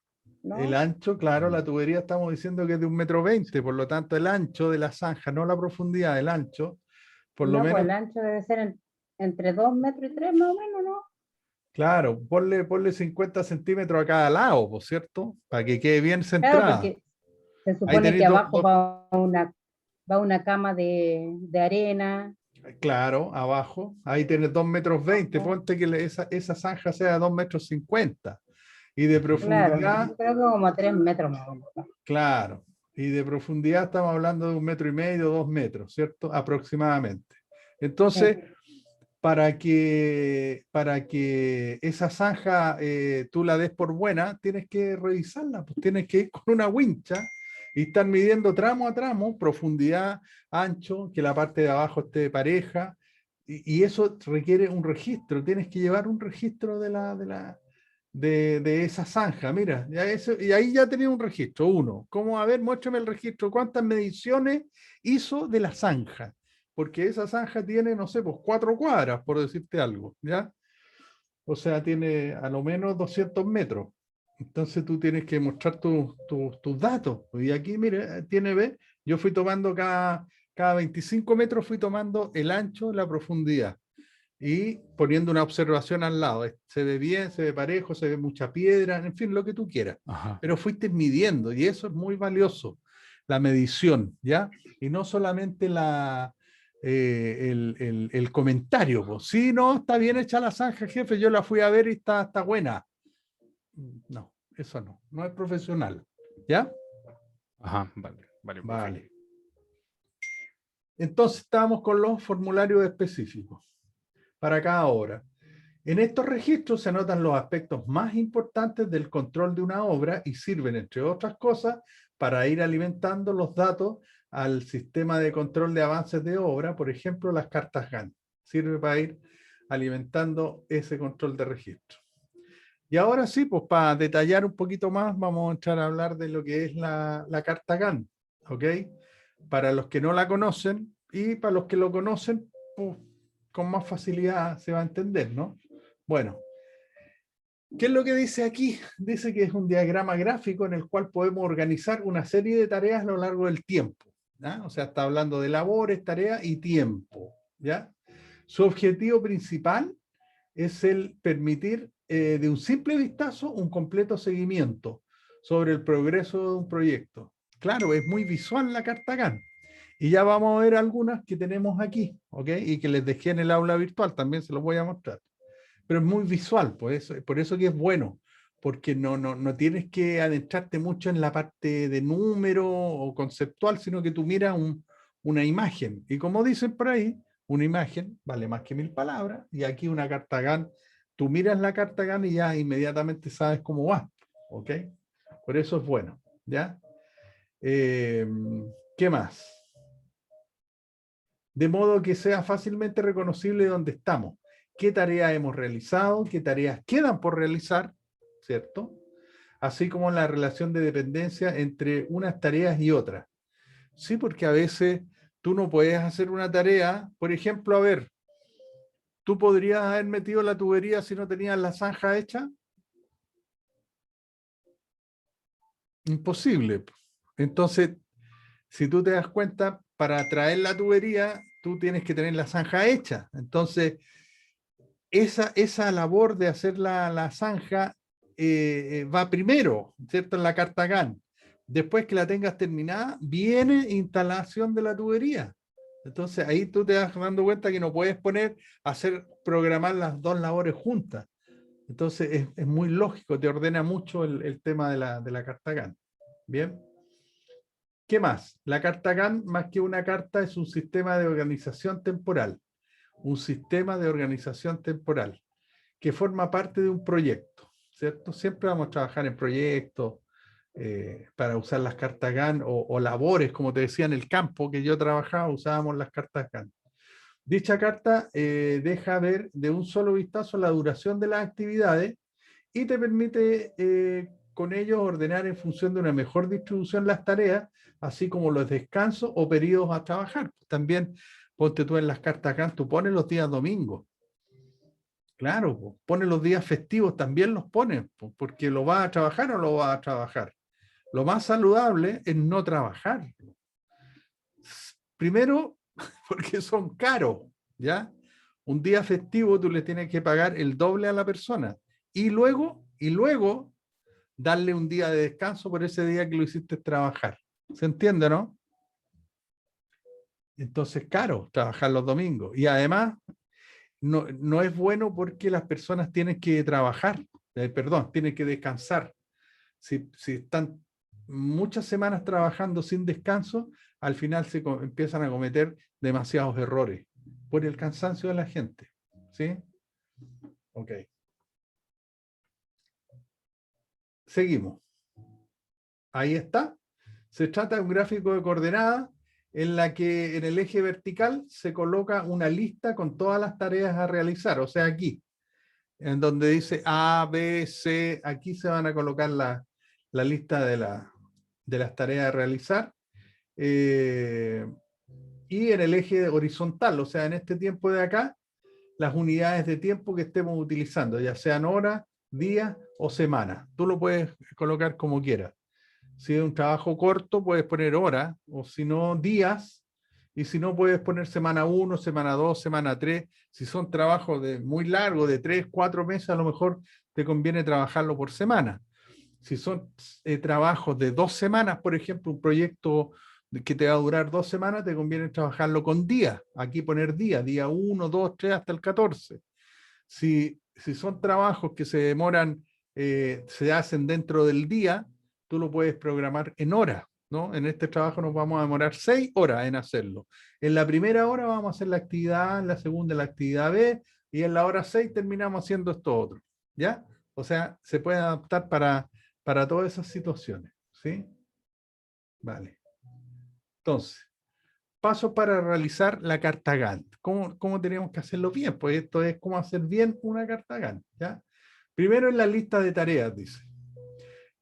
¿no? el ancho, claro, la tubería estamos diciendo que es de 1,20 m, por lo tanto el ancho de la zanja, no la profundidad, el ancho, Por lo No, pues menos, el ancho debe ser entre 2 metros y 3 más o menos, ¿no? claro, ponle 50 centímetros a cada lado, por cierto, para que quede bien Claro, centrada. porque se Ahí supone que tenéis abajo va una cama de arena. claro, abajo. Ahí tienes 2,20 m. Abajo. Ponte que esa zanja sea 2,50 m. Y de Claro, profundidad, yo creo que como 3 metros más o menos. claro. Y de profundidad estamos hablando de 1,5 m, 2 metros, ¿cierto? Aproximadamente. Entonces, Sí. para que esa zanja tú la des por buena, tienes que revisarla, pues tienes que ir con una wincha y estar midiendo tramo a tramo, profundidad, ancho, que la parte de abajo esté pareja, y eso requiere un registro, tienes que llevar un registro de esa zanja, mira, y ahí ya tenía un registro, uno. ¿Cómo? A ver, muéstrame el registro, ¿cuántas mediciones hizo de la zanja? Porque esa zanja tiene, no sé, pues 4 cuadras, por decirte algo, ¿ya? O sea, tiene a lo menos 200 metros. Entonces tú tienes que mostrar tus datos. Y aquí, mire, tiene, ve, yo fui tomando cada 25 metros, fui tomando el ancho, la profundidad y poniendo una observación al lado. Se ve bien, se ve parejo, se ve mucha piedra, en fin, lo que tú quieras. Ajá. Pero fuiste midiendo y eso es muy valioso, la medición, ¿ya? Y no solamente el comentario, pues. Sí, no, está bien hecha la zanja, jefe, yo la fui a ver y está buena. No, eso no es profesional, ¿ya? Ajá, vale, vale, profe. Vale. Entonces estábamos con los formularios específicos para cada obra. En estos registros se anotan los aspectos más importantes del control de una obra y sirven, entre otras cosas, para ir alimentando los datos al sistema de control de avances de obra, por ejemplo, las cartas Gantt. Sirve para ir alimentando ese control de registro. Y ahora sí, pues para detallar un poquito más, vamos a entrar a hablar de lo que es la carta Gantt, ¿ok? Para los que no la conocen y para los que lo conocen, pues, con más facilidad se va a entender, ¿no? Bueno, ¿qué es lo que dice aquí? Dice que es un diagrama gráfico en el cual podemos organizar una serie de tareas a lo largo del tiempo, ¿ya? O sea, está hablando de labores, tareas y tiempo, ¿ya? Su objetivo principal es el permitir de un simple vistazo un completo seguimiento sobre el progreso de un proyecto. Claro, es muy visual la carta Gantt. Y ya vamos a ver algunas que tenemos aquí, ¿ok? Y que les dejé en el aula virtual, también se los voy a mostrar. Pero es muy visual, por eso que es bueno, porque no tienes que adentrarte mucho en la parte de número o conceptual, sino que tú miras una imagen. Y como dicen por ahí, una imagen vale más que 1000 palabras, y aquí una carta Gantt, tú miras la carta Gantt y ya inmediatamente sabes cómo va, ¿ok? Por eso es bueno, ¿ya? ¿Qué más? De modo que sea fácilmente reconocible dónde estamos, qué tareas hemos realizado, qué tareas quedan por realizar, ¿cierto? Así como la relación de dependencia entre unas tareas y otras. Sí, porque a veces tú no puedes hacer una tarea, por ejemplo, a ver, ¿tú podrías haber metido la tubería si no tenías la zanja hecha? Imposible. Entonces, si tú te das cuenta, para traer la tubería, tú tienes que tener la zanja hecha. Entonces, esa labor de hacer la zanja va primero, ¿cierto? En la carta Gantt. Después que la tengas terminada, viene instalación de la tubería. Entonces, ahí tú te das dando cuenta que no puedes programar las dos labores juntas. Entonces, es muy lógico, te ordena mucho el tema de la carta Gantt. Bien. ¿Qué más? La carta Gantt, más que una carta, es un sistema de organización temporal. Un sistema de organización temporal que forma parte de un proyecto, ¿cierto? Siempre vamos a trabajar en proyectos para usar las cartas Gantt o labores, como te decía, en el campo que yo trabajaba, usábamos las cartas Gantt. Dicha carta deja ver de un solo vistazo la duración de las actividades y te permite con ello ordenar en función de una mejor distribución las tareas, así como los descansos o periodos a trabajar. También ponte tú en las cartas Gantt, tú pones los días domingos. Claro, pones los días festivos, también los pones, porque lo vas a trabajar o lo vas a trabajar. Lo más saludable es no trabajar. Primero, porque son caros, ¿ya? Un día festivo tú le tienes que pagar el doble a la persona y luego darle un día de descanso por ese día que lo hiciste trabajar. ¿Se entiende, no? Entonces, caro trabajar los domingos. Y además, no es bueno porque las personas tienen que trabajar, tienen que descansar. Si están muchas semanas trabajando sin descanso, al final empiezan a cometer demasiados errores por el cansancio de la gente. ¿Sí? Ok. Seguimos. Ahí está. Se trata de un gráfico de coordenadas en la que en el eje vertical se coloca una lista con todas las tareas a realizar. O sea, aquí, en donde dice A, B, C, aquí se van a colocar la lista de las tareas a realizar. Y en el eje horizontal, o sea, en este tiempo de acá, las unidades de tiempo que estemos utilizando, ya sean horas, días o semanas. Tú lo puedes colocar como quieras. Si es un trabajo corto, puedes poner horas, o si no, días, y si no, puedes poner semana 1, semana 2, semana 3. Si son trabajos muy largos, de 3, 4 meses, a lo mejor te conviene trabajarlo por semana. Si son trabajos de 2 semanas, por ejemplo, un proyecto que te va a durar 2 semanas, te conviene trabajarlo con días. Aquí poner días, día 1, 2, 3, hasta el 14. Si son trabajos que se demoran, se hacen dentro del día, tú lo puedes programar en horas, ¿no? En este trabajo nos vamos a demorar 6 horas en hacerlo. En la primera hora vamos a hacer la actividad A, en la segunda la actividad B, y en la hora 6 terminamos haciendo esto otro, ¿ya? O sea, se puede adaptar para todas esas situaciones, ¿sí? Vale. Entonces, pasos para realizar la carta Gantt. ¿Cómo tenemos que hacerlo bien? Pues esto es cómo hacer bien una carta Gantt, ¿ya? Primero en la lista de tareas, dice.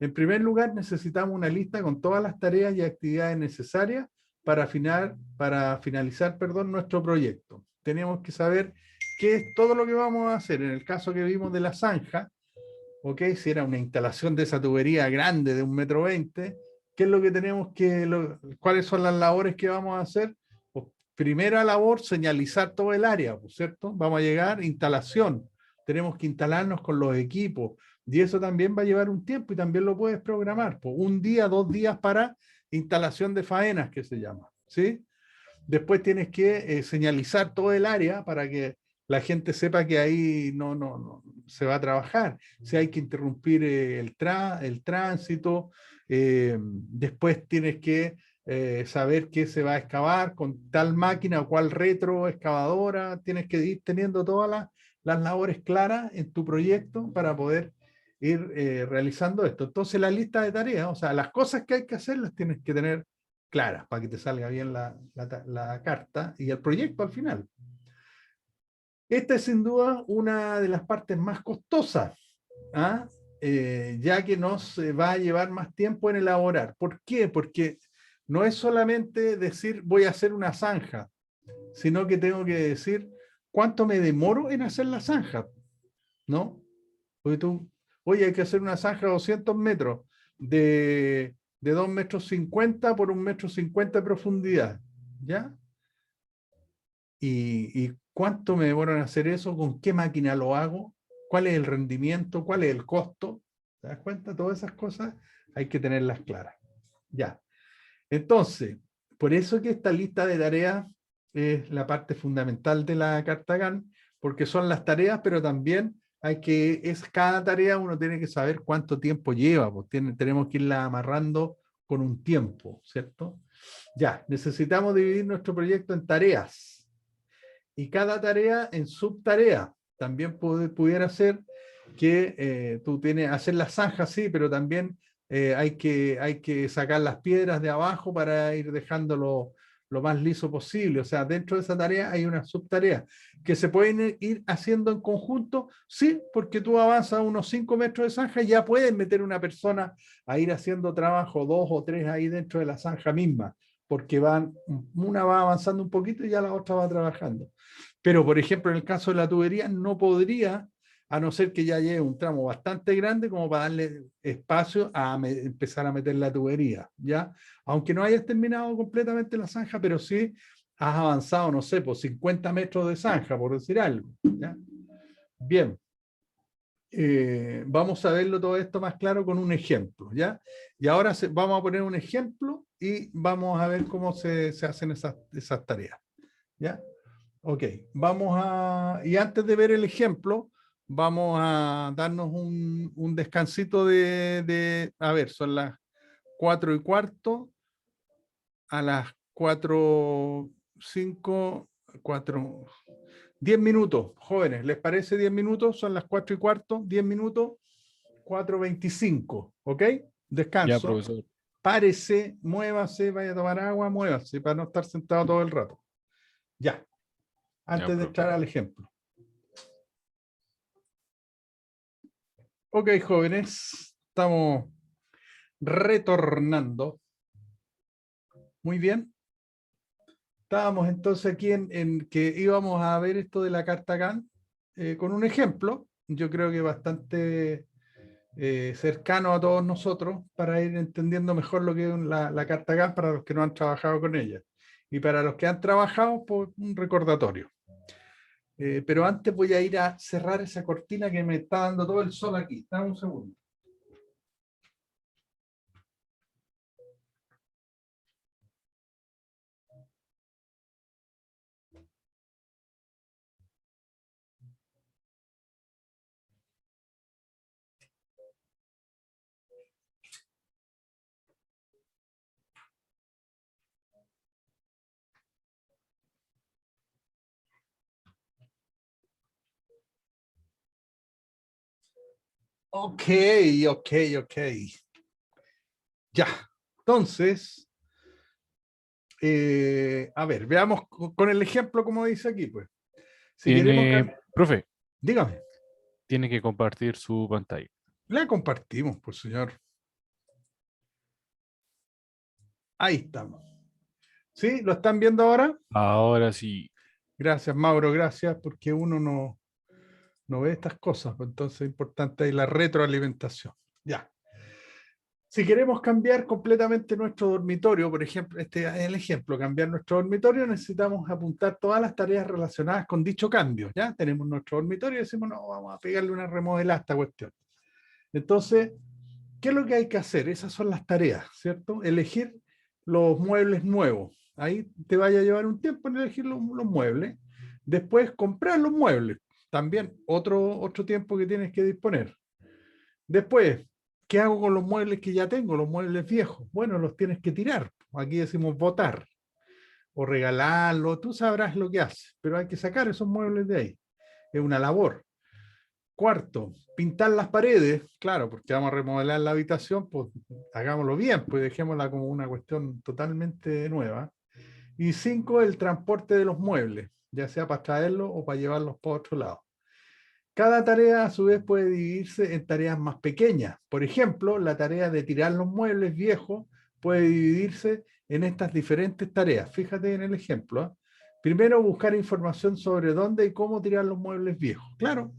En primer lugar, necesitamos una lista con todas las tareas y actividades necesarias para finalizar nuestro proyecto. Tenemos que saber qué es todo lo que vamos a hacer. En el caso que vimos de la zanja, ¿ok? Si era una instalación de esa tubería grande de 1,20 m, ¿qué es lo que cuáles son las labores que vamos a hacer? Pues, primera labor, señalizar todo el área, ¿cierto? Vamos a llegar, instalación. Tenemos que instalarnos con los equipos. Y eso también va a llevar un tiempo y también lo puedes programar. Pues 1 día, 2 días para instalación de faenas, que se llama, ¿sí? Después tienes que señalizar todo el área para que la gente sepa que ahí no se va a trabajar. Si hay que interrumpir el tránsito, después tienes que saber qué se va a excavar con tal máquina o cuál retroexcavadora. Tienes que ir teniendo todas las labores claras en tu proyecto para poder ir realizando esto. Entonces la lista de tareas, o sea, las cosas que hay que hacer las tienes que tener claras para que te salga bien la carta y el proyecto al final. Esta es sin duda una de las partes más costosas, ¿ah? Ya que nos va a llevar más tiempo en elaborar. ¿Por qué? Porque no es solamente decir voy a hacer una zanja, sino que tengo que decir cuánto me demoro en hacer la zanja, ¿no? Porque oye, hay que hacer una zanja de 200 metros de 2,50 m por 1,50 m de profundidad, ¿ya? ¿Y cuánto me demoro en hacer eso? ¿Con qué máquina lo hago? ¿Cuál es el rendimiento? ¿Cuál es el costo? ¿Te das cuenta? Todas esas cosas hay que tenerlas claras. Ya. Entonces, por eso que esta lista de tareas es la parte fundamental de la carta Gantt, porque son las tareas, pero también cada tarea uno tiene que saber cuánto tiempo lleva, pues tenemos que irla amarrando con un tiempo, ¿cierto? Ya, necesitamos dividir nuestro proyecto en tareas y cada tarea en subtarea. También pudiera ser que tú tienes hacer las zanjas, sí, pero también hay que sacar las piedras de abajo para ir dejándolo lo más liso posible. O sea, dentro de esa tarea hay una subtarea que se pueden ir haciendo en conjunto, sí, porque tú avanzas unos 5 metros de zanja y ya puedes meter una persona a ir haciendo trabajo 2 o 3 ahí dentro de la zanja misma, porque una va avanzando un poquito y ya la otra va trabajando. Pero, por ejemplo, en el caso de la tubería, no podría, a no ser que ya lleve un tramo bastante grande como para darle espacio a empezar a meter la tubería, ¿ya? Aunque no hayas terminado completamente la zanja, pero sí has avanzado, no sé, por 50 metros de zanja, por decir algo. ¿Ya? Bien. Vamos a verlo todo esto más claro con un ejemplo, ¿ya? Y ahora vamos a poner un ejemplo y vamos a ver cómo se hacen esas tareas, ¿ya? Ok, y antes de ver el ejemplo, vamos a darnos un descansito a ver, son las 4:15, a las 4:05, 10 minutos, jóvenes, ¿les parece 10 minutos? Son las 4:15, 10 minutos, 4:25, ¿ok? Ya, Descanso. profesor. Párese, muévase, vaya a tomar agua, muévase para no estar sentado todo el rato. Ya, antes de profe. entrar al ejemplo. Ok, jóvenes, estamos retornando. Muy bien. Estábamos entonces aquí en que íbamos a ver esto de la carta GAN con un ejemplo, yo creo que bastante cercano a todos nosotros para ir entendiendo mejor lo que es la carta GAN para los que no han trabajado con ella. Y para los que han trabajado, pues un recordatorio. Pero antes voy a ir a cerrar esa cortina que me está dando todo el sol aquí. Dame un segundo. Ok. Ya. Entonces, a ver, veamos con el ejemplo como dice aquí, pues. Si queremos Profe, dígame, tiene que compartir su pantalla. la compartimos, pues señor. Ahí estamos. ¿Sí? ¿Lo están viendo ahora? Ahora sí. Gracias, Mauro, gracias, porque uno no ve estas cosas, pues entonces es importante ahí la retroalimentación. Ya. Si queremos cambiar completamente nuestro dormitorio, por ejemplo, este es el ejemplo, cambiar nuestro dormitorio, necesitamos apuntar todas las tareas relacionadas con dicho cambio, ¿ya? Tenemos nuestro dormitorio y decimos, no, vamos a pegarle una remodelada a esta cuestión. Entonces, ¿qué es lo que hay que hacer? Esas son las tareas, ¿cierto? Elegir los muebles nuevos. Ahí te vaya a llevar un tiempo en elegir los muebles. Después, comprar los muebles. También otro tiempo que tienes que disponer. Después, ¿qué hago con los muebles que ya tengo? Los muebles viejos. Bueno, los tienes que tirar. Aquí decimos botar o regalarlos. Tú sabrás lo que haces, pero hay que sacar esos muebles de ahí. Es una labor. Cuarto, pintar las paredes, claro, porque vamos a remodelar la habitación, pues hagámoslo bien, pues dejémosla como una cuestión totalmente nueva. Y 5, el transporte de los muebles, ya sea para traerlos o para llevarlos para otro lado. Cada tarea a su vez puede dividirse en tareas más pequeñas. Por ejemplo, la tarea de tirar los muebles viejos puede dividirse en estas diferentes tareas. Fíjate en el ejemplo. ¿Eh? Primero, buscar información sobre dónde y cómo tirar los muebles viejos. Claro,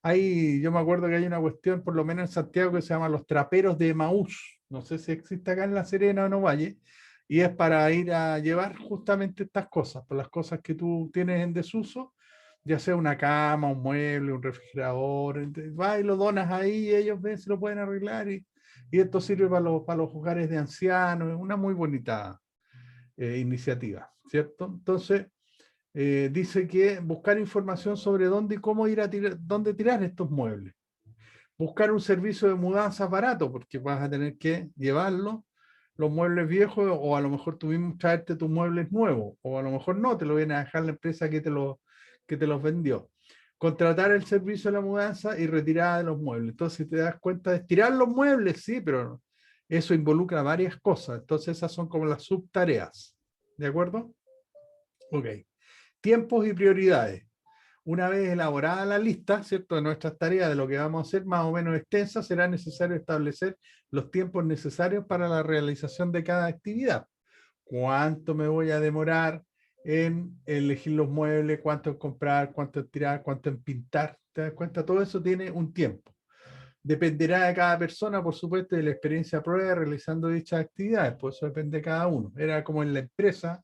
ahí yo me acuerdo que hay una cuestión, por lo menos en Santiago, que se llama los traperos de Emaús. No sé si existe acá en La Serena o en Ovalle. Y es para ir a llevar justamente estas cosas, por las cosas que tú tienes en desuso, ya sea una cama, un mueble, un refrigerador, va y lo donas ahí y ellos ven si lo pueden arreglar y esto sirve para los hogares de ancianos, es una muy bonita iniciativa, ¿cierto? Entonces, dice que buscar información sobre dónde y cómo ir a dónde tirar estos muebles. Buscar un servicio de mudanza barato, porque vas a tener que llevarlo, los muebles viejos, o a lo mejor tú mismo traerte tus muebles nuevos, o a lo mejor no, te lo viene a dejar la empresa que te los vendió. Contratar el servicio de la mudanza y retirada de los muebles. Entonces te das cuenta de tirar los muebles, sí, pero eso involucra varias cosas. Entonces esas son como las subtareas. ¿De acuerdo? Ok. Tiempos y prioridades. Una vez elaborada la lista, ¿cierto?, de nuestras tareas, de lo que vamos a hacer más o menos extensa, será necesario establecer los tiempos necesarios para la realización de cada actividad. ¿Cuánto me voy a demorar en elegir los muebles? ¿Cuánto en comprar? ¿Cuánto en tirar? ¿Cuánto en pintar? ¿Te das cuenta? Todo eso tiene un tiempo. Dependerá de cada persona, por supuesto, de la experiencia prueba realizando dichas actividades, por eso depende de cada uno. Era como en la empresa,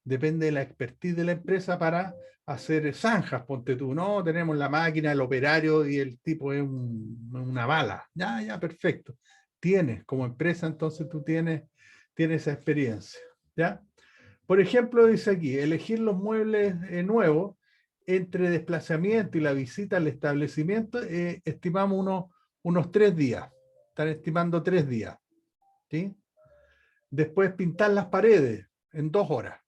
Depende de la expertise de la empresa para hacer zanjas, ponte tú, no, tenemos la máquina, el operario y el tipo es una bala. Ya, ya, perfecto. Tienes, como empresa, entonces tú tienes esa experiencia, ¿ya? Por ejemplo, dice aquí, elegir los muebles nuevos entre desplazamiento y la visita al establecimiento, estimamos unos 3 días. Están estimando 3 días, ¿sí? Después pintar las paredes en 2 horas.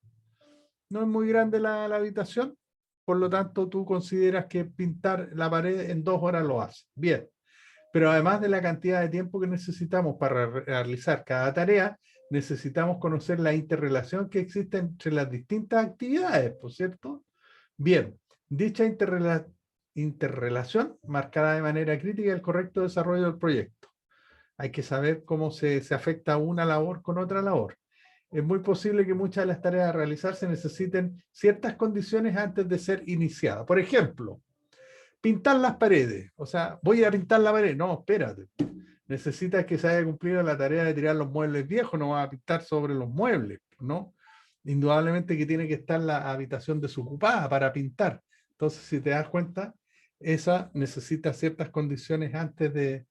No es muy grande la habitación, por lo tanto tú consideras que pintar la pared en 2 horas lo hace. Bien, pero además de la cantidad de tiempo que necesitamos para realizar cada tarea, necesitamos conocer la interrelación que existe entre las distintas actividades, ¿por cierto? Bien, dicha interrelación marcará de manera crítica el correcto desarrollo del proyecto. Hay que saber cómo se afecta una labor con otra labor. Es muy posible que muchas de las tareas a realizarse necesiten ciertas condiciones antes de ser iniciadas. Por ejemplo, pintar las paredes. O sea, voy a pintar la pared. No, espérate. Necesitas que se haya cumplido la tarea de tirar los muebles viejos, no vas a pintar sobre los muebles, ¿no? Indudablemente que tiene que estar la habitación desocupada para pintar. Entonces, si te das cuenta, esa necesita ciertas condiciones antes de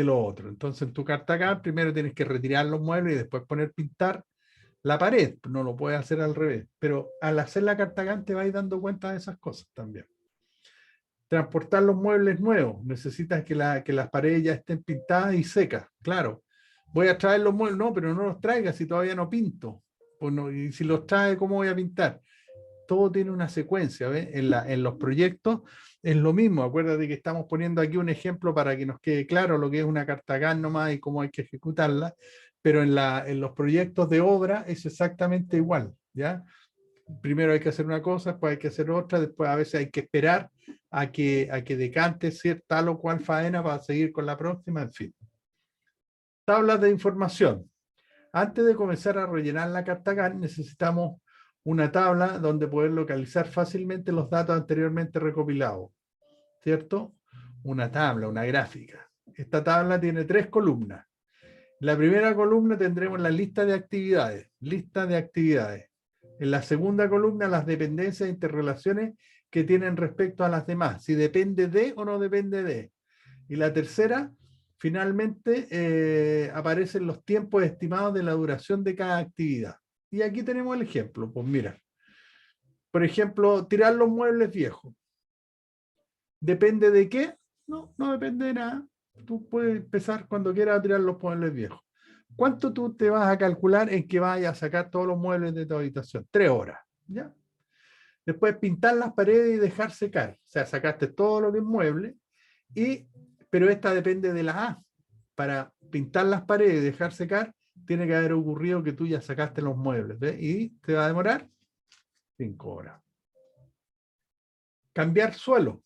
lo otro. Entonces, en tu carta acá, primero tienes que retirar los muebles y después poner pintar la pared. No lo puedes hacer al revés. Pero al hacer la carta acá, te vais dando cuenta de esas cosas también. Transportar los muebles nuevos. Necesitas que las paredes ya estén pintadas y secas. Claro. Voy a traer los muebles. No, pero no los traigas si todavía no pinto. Pues no, y si los trae, ¿cómo voy a pintar? Todo tiene una secuencia, ¿ves? En los proyectos es lo mismo. Acuérdate que estamos poniendo aquí un ejemplo para que nos quede claro lo que es una carta GAN nomás y cómo hay que ejecutarla, pero en los proyectos de obra es exactamente igual, ¿ya? Primero hay que hacer una cosa, después hay que hacer otra, después a veces hay que esperar a que decante tal o cual faena para seguir con la próxima, en fin. Tablas de información. Antes de comenzar a rellenar la carta GAN necesitamos una tabla donde poder localizar fácilmente los datos anteriormente recopilados, ¿cierto? Una tabla, una gráfica. Esta tabla tiene 3 columnas. La primera columna tendremos la lista de actividades, En la segunda columna las dependencias e interrelaciones que tienen respecto a las demás, si depende de o no depende de. Y la tercera, finalmente, aparecen los tiempos estimados de la duración de cada actividad. Y aquí tenemos el ejemplo, pues mira. Por ejemplo, tirar los muebles viejos. ¿Depende de qué? No, no depende de nada. Tú puedes empezar cuando quieras a tirar los muebles viejos. ¿Cuánto tú te vas a calcular en que vayas a sacar todos los muebles de tu habitación? 3 horas, ¿ya? Después pintar las paredes y dejar secar. O sea, sacaste todo lo que es mueble, pero esta depende de la A. Para pintar las paredes y dejar secar, tiene que haber ocurrido que tú ya sacaste los muebles, ¿ves? Y te va a demorar 5 horas. Cambiar suelo.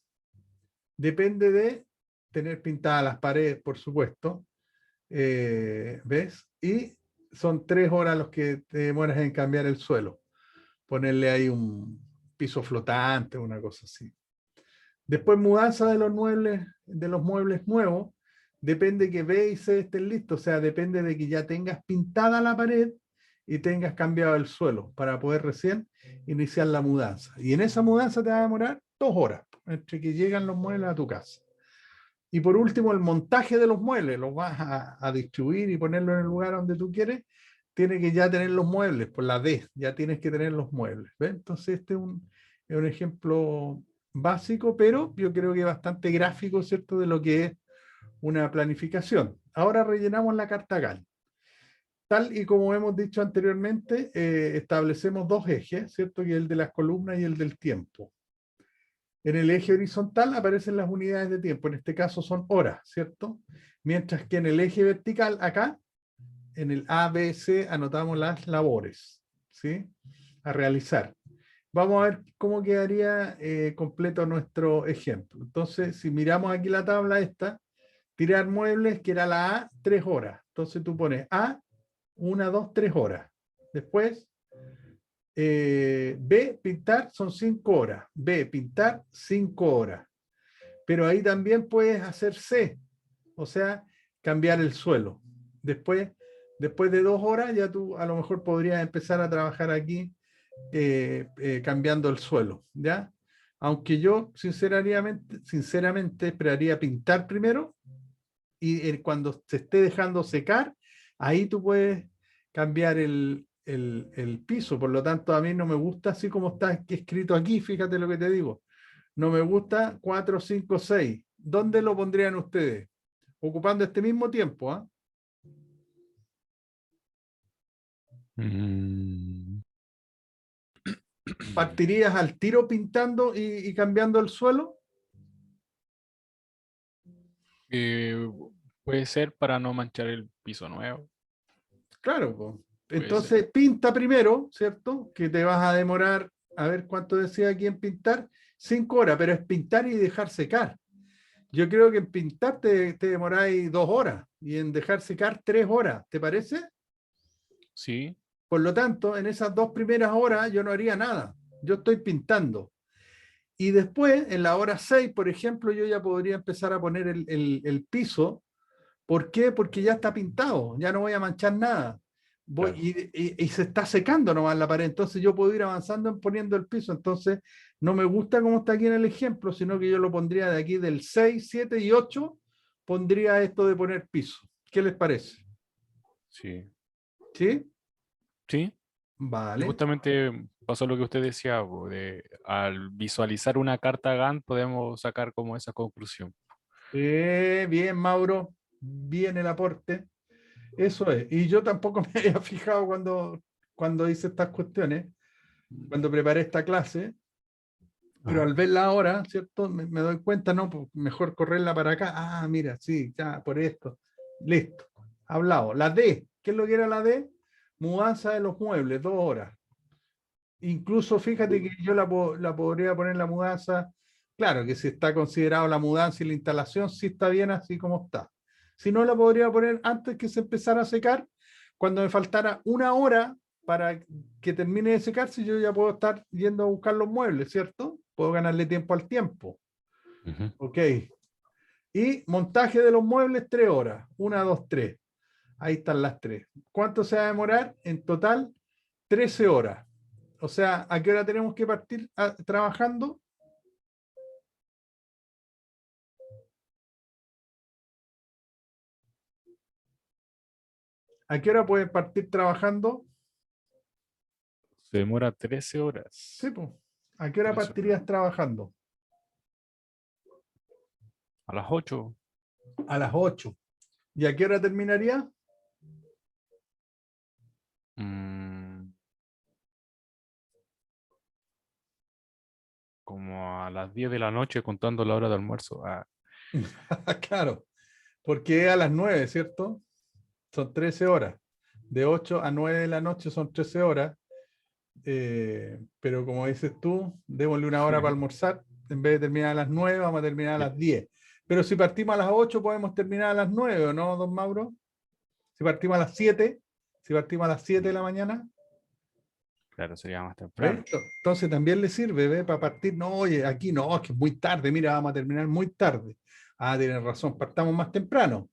Depende de tener pintadas las paredes, por supuesto. ¿Ves? Y son 3 horas los que te demoras en cambiar el suelo. Ponerle ahí un piso flotante, una cosa así. Después mudanza de los muebles nuevos. Depende que B y C estén listos. O sea, depende de que ya tengas pintada la pared y tengas cambiado el suelo para poder recién iniciar la mudanza. Y en esa mudanza te va a demorar 2 horas entre que llegan los muebles a tu casa. Y por último, el montaje de los muebles. Los vas a distribuir y ponerlo en el lugar donde tú quieres. Tiene que ya tener los muebles, por la D, ya tienes que tener los muebles. ¿Ves? Entonces este es un ejemplo básico, pero yo creo que bastante gráfico, ¿cierto?, de lo que es una planificación. Ahora rellenamos la carta GAN. Tal y como hemos dicho anteriormente, establecemos 2 ejes, ¿cierto?, que es el de las columnas y el del tiempo. En el eje horizontal aparecen las unidades de tiempo, en este caso son horas, ¿cierto? Mientras que en el eje vertical, acá, en el A, B, C, anotamos las labores, ¿sí?, a realizar. Vamos a ver cómo quedaría completo nuestro ejemplo. Entonces, si miramos aquí la tabla esta, tirar muebles, que era la A, 3 horas. Entonces tú pones A, 1, 2, 3 horas. Después, B, pintar son 5 horas. B, pintar 5 horas. Pero ahí también puedes hacer C, o sea, cambiar el suelo. Después de 2 horas ya tú a lo mejor podrías empezar a trabajar aquí cambiando el suelo, ¿ya? Aunque yo sinceramente esperaría pintar primero y cuando se esté dejando secar, ahí tú puedes cambiar el piso. Por lo tanto, a mí no me gusta así como está aquí escrito aquí, fíjate lo que te digo. No me gusta 4, 5, 6. ¿Dónde lo pondrían ustedes? Ocupando este mismo tiempo, ¿ah? Mm, ¿Partirías al tiro pintando y cambiando el suelo? eh, puede ser para no manchar el piso nuevo. Claro, po. Puede Entonces pinta primero, ¿cierto? Que te vas a demorar, a ver cuánto decía aquí en pintar, 5 horas, pero es pintar y dejar secar. Yo creo que en pintar te demoráis 2 horas y en dejar secar 3 horas, ¿te parece? Sí, Por lo tanto, en esas 2 primeras horas yo no haría nada. Yo estoy pintando. Y después, en la hora 6, por ejemplo, yo ya podría empezar a poner el piso. ¿Por qué? Porque ya está pintado, ya no voy a manchar nada. claro. Y se está secando nomás la pared, entonces yo puedo ir avanzando en poniendo el piso. Entonces, no me gusta como está aquí en el ejemplo, sino que yo lo pondría de aquí del 6, 7 y 8, pondría esto de poner piso. ¿Qué les parece? Sí. ¿Sí? Sí. Y Vale. justamente pasó lo que usted decía, po, al visualizar una carta Gantt podemos sacar como esa conclusión. Bien, Mauro, bien el aporte. Eso es. Y yo tampoco me había fijado cuando hice estas cuestiones, cuando preparé esta clase, pero Ajá. al verla ahora, ¿cierto? Me doy cuenta, no, pues mejor correrla para acá. Ah, mira, sí, ya, por esto. Listo. Hablado. La D, ¿qué es lo que era la D? Mudanza de los muebles, 2 horas. Incluso fíjate que yo la podría poner la mudanza, claro que si está considerado la mudanza y la instalación, sí está bien así como está. Si no, la podría poner antes que se empezara a secar, cuando me faltara 1 hora para que termine de secarse, yo ya puedo estar yendo a buscar los muebles, ¿cierto? Puedo ganarle tiempo al tiempo. Ujú. Ok. Y montaje de los muebles, 3 horas. 1, 2, 3. Ahí están las 3. ¿Cuánto se va a demorar? En total, 13 horas. O sea, ¿a qué hora tenemos que partir trabajando? ¿A qué hora pueden partir trabajando? Se demora 13 horas. Sí, pues. ¿A qué hora 13 horas. partirías trabajando? A las 8. A las 8. ¿Y a qué hora terminaría? Como a las 10 de la noche contando la hora de almuerzo. Ah, Claro, porque es a las 9, ¿cierto? Son 13 horas. De 8 a 9 de la noche son 13 horas. Pero como dices tú, démosle 1 hora para almorzar. En vez de terminar a las 9, vamos a terminar a las 10. Pero si partimos a las 8, podemos terminar a las 9, ¿o no, don Mauro? Si partimos a las 7, si partimos a las 7 de la mañana, claro, sería más ¿ves? temprano. Entonces también le sirve, ¿ves? Para partir, no, oye, aquí no, es que es muy tarde, mira, vamos a terminar muy tarde. Ah, tienes razón, partamos más temprano.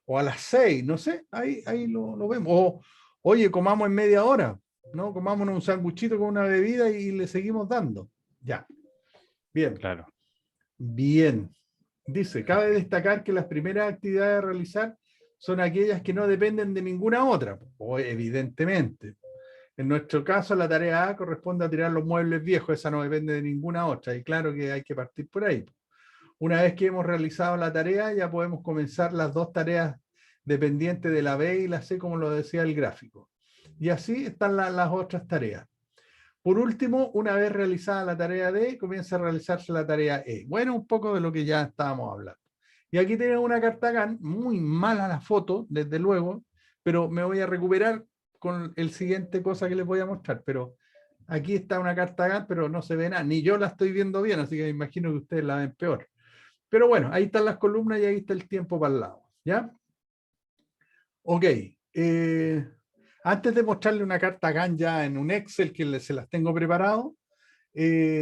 O a las 6, no sé, ahí lo vemos. O, oye, comamos en media hora, ¿no? Comámonos un sanguchito con una bebida y le seguimos dando. Ya, bien, Claro. bien. Dice, cabe destacar que las primeras actividades a realizar son aquellas que no dependen de ninguna otra, o evidentemente. En nuestro caso, la tarea A corresponde a tirar los muebles viejos, esa no depende de ninguna otra, y claro que hay que partir por ahí. Una vez que hemos realizado la tarea, ya podemos comenzar las 2 tareas dependientes de la B y la C, como lo decía el gráfico. Y así están las otras tareas. Por último, una vez realizada la tarea D, comienza a realizarse la tarea E. Bueno, un poco de lo que ya estábamos hablando. Y aquí tenemos una carta Gantt, muy mala la foto, desde luego, pero me voy a recuperar con el siguiente cosa que les voy a mostrar. Pero aquí está una carta Gantt, pero no se ve nada. Ni yo la estoy viendo bien, así que me imagino que ustedes la ven peor. Pero bueno, ahí están las columnas y ahí está el tiempo para el lado. ¿Ya? Ok. Antes de mostrarle una carta Gantt ya en un Excel que se las tengo preparado,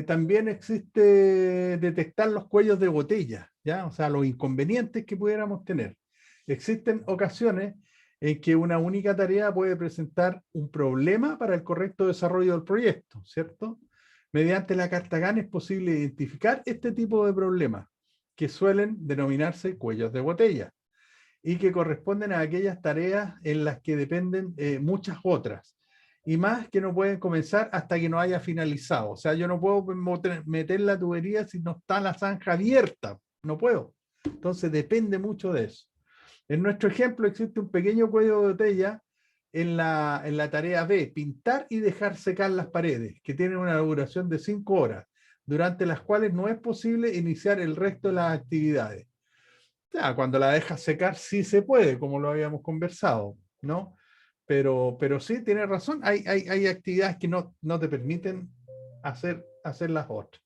también existe detectar los cuellos de botella, ¿ya? O sea, los inconvenientes que pudiéramos tener. Existen ocasiones en que una única tarea puede presentar un problema para el correcto desarrollo del proyecto, ¿cierto? Mediante la carta GAN es posible identificar este tipo de problemas, que suelen denominarse cuellos de botella, y que corresponden a aquellas tareas en las que dependen muchas otras, y más que no pueden comenzar hasta que no haya finalizado. O sea, yo no puedo meter la tubería si no está la zanja abierta, no puedo. Entonces depende mucho de eso. En nuestro ejemplo existe un pequeño cuello de botella en la tarea B, pintar y dejar secar las paredes, que tienen una duración de 5 horas, durante las cuales no es posible iniciar el resto de las actividades. Ya, cuando la dejas secar sí se puede, como lo habíamos conversado, ¿no? Pero sí, tiene razón, hay actividades que no te permiten hacer las otras.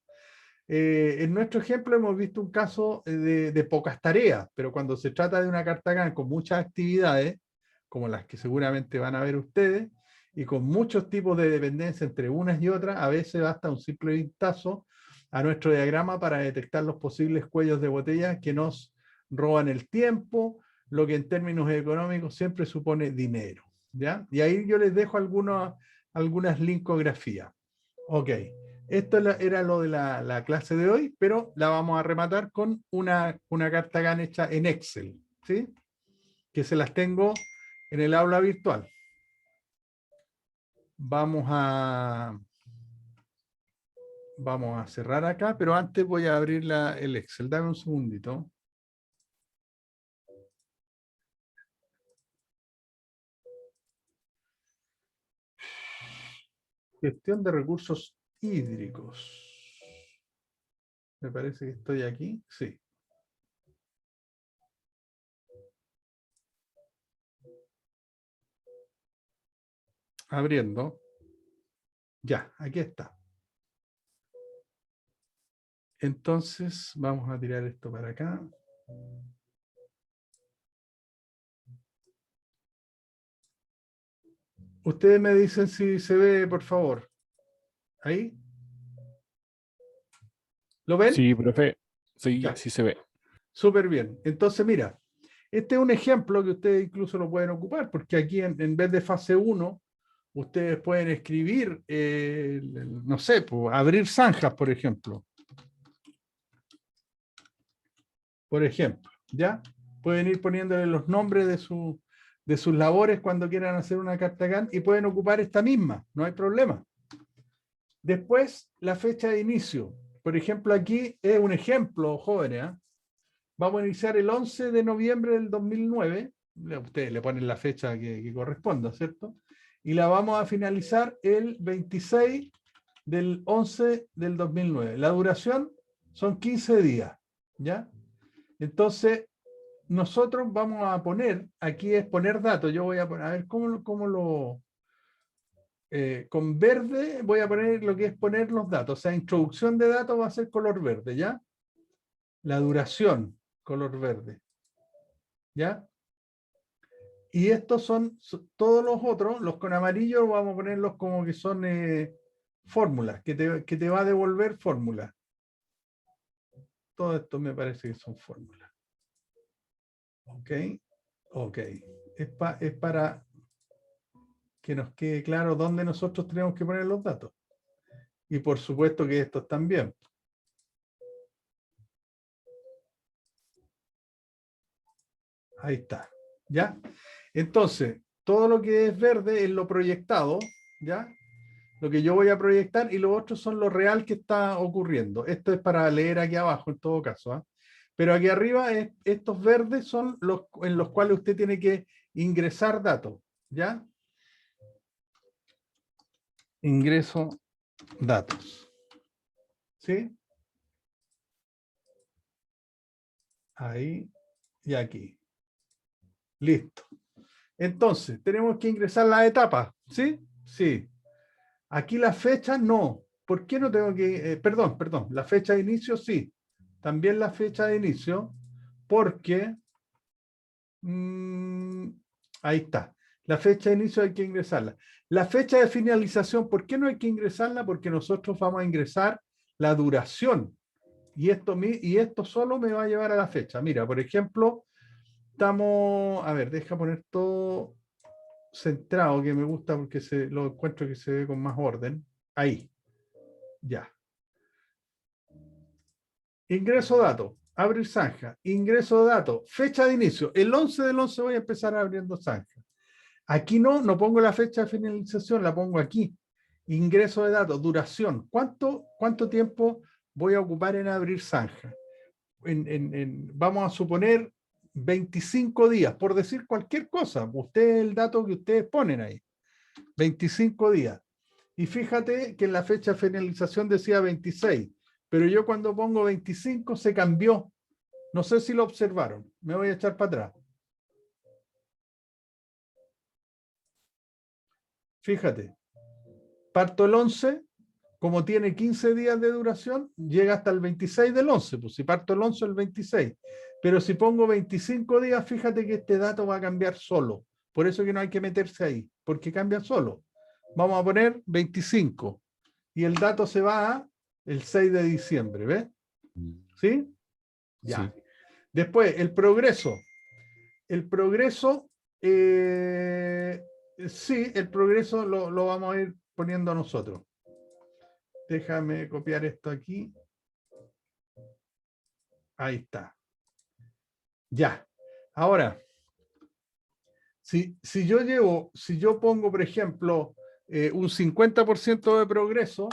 En nuestro ejemplo hemos visto un caso de pocas tareas, pero cuando se trata de una carta GAN con muchas actividades, como las que seguramente van a ver ustedes, y con muchos tipos de dependencia entre unas y otras, a veces basta un simple vistazo a nuestro diagrama para detectar los posibles cuellos de botella que nos roban el tiempo, lo que en términos económicos siempre supone dinero, ¿ya? Y ahí yo les dejo algunas linkografías. Ok. Esto era lo de la clase de hoy, pero la vamos a rematar con una carta GAN hecha en Excel, ¿sí? Que se las tengo en el aula virtual. Vamos a cerrar acá, pero antes voy a abrir el Excel. Dame un segundito. Gestión de recursos hídricos. Me parece que estoy aquí. Sí. Abriendo. Ya, aquí está. Entonces, vamos a tirar esto para acá. Ustedes me dicen si se ve, por favor. ¿Ahí? ¿Lo ven? Sí, profe. Sí, Ya. sí se ve. Súper bien. Entonces, mira, este es un ejemplo que ustedes incluso lo pueden ocupar, porque aquí en vez de fase 1, ustedes pueden escribir, no sé, pues, abrir zanjas, por ejemplo. Por ejemplo, ¿ya? Pueden ir poniéndole los nombres de sus labores cuando quieran hacer una carta GAN y pueden ocupar esta misma, no hay problema. Después, la fecha de inicio. Por ejemplo, aquí es un ejemplo, jóvenes, ¿eh? Vamos a iniciar el 11 de noviembre del 2009. Ustedes le ponen la fecha que corresponda, ¿cierto? Y la vamos a finalizar el 26 del 11 del 2009. La duración son 15 días, ¿ya? Entonces, nosotros vamos a poner, aquí es poner datos. Yo voy a poner, a ver cómo lo... con verde voy a poner lo que es poner los datos. O sea, introducción de datos va a ser color verde, ¿ya? La duración, color verde. ¿Ya? Y estos son todos los otros, los con amarillo vamos a ponerlos como que son fórmulas, que te va a devolver fórmulas. Todo esto me parece que son fórmulas. Ok, ok. Es para que nos quede claro dónde nosotros tenemos que poner los datos. Y por supuesto que estos también. Ahí está. ¿Ya? Entonces, todo lo que es verde es lo proyectado, ¿ya? Lo que yo voy a proyectar y los otros son lo real que está ocurriendo. Esto es para leer aquí abajo en todo caso, ¿eh? Pero aquí arriba, estos verdes son los en los cuales usted tiene que ingresar datos, ¿ya? Ingreso datos. ¿Sí? Ahí y aquí. Listo. Entonces, tenemos que ingresar las etapas, ¿sí? Sí. Aquí la fecha no. ¿Por qué no tengo que...? Perdón, la fecha de inicio sí. También la fecha de inicio, porque... ahí está. La fecha de inicio hay que ingresarla. La fecha de finalización, ¿por qué no hay que ingresarla? Porque nosotros vamos a ingresar la duración. Y esto solo me va a llevar a la fecha. Mira, por ejemplo, estamos, a ver, deja poner todo centrado, que me gusta porque lo encuentro que se ve con más orden. Ahí, ya. Ingreso datos, abrir zanja, ingreso datos, fecha de inicio. El 11 del 11 voy a empezar abriendo zanja. Aquí no pongo la fecha de finalización, la pongo aquí. Ingreso de datos, duración. ¿Cuánto tiempo voy a ocupar en abrir zanja? Vamos a suponer 25 días, por decir cualquier cosa. Usted el dato que ustedes ponen ahí. 25 días. Y fíjate que en la fecha de finalización decía 26, pero yo cuando pongo 25 se cambió. No sé si lo observaron. Me voy a echar para atrás. Fíjate, parto el 11, como tiene 15 días de duración, llega hasta el 26 del 11, pues si parto el 11, el 26. Pero si pongo 25 días, fíjate que este dato va a cambiar solo. Por eso que no hay que meterse ahí, porque cambia solo. Vamos a poner 25 y el dato se va a el 6 de diciembre, ¿ves? ¿Sí? Ya. Sí. Después, el progreso. El progreso, sí, el progreso lo vamos a ir poniendo nosotros. Déjame copiar esto aquí. Ahí está. Ya. Ahora, si yo pongo, por ejemplo, un 50% de progreso,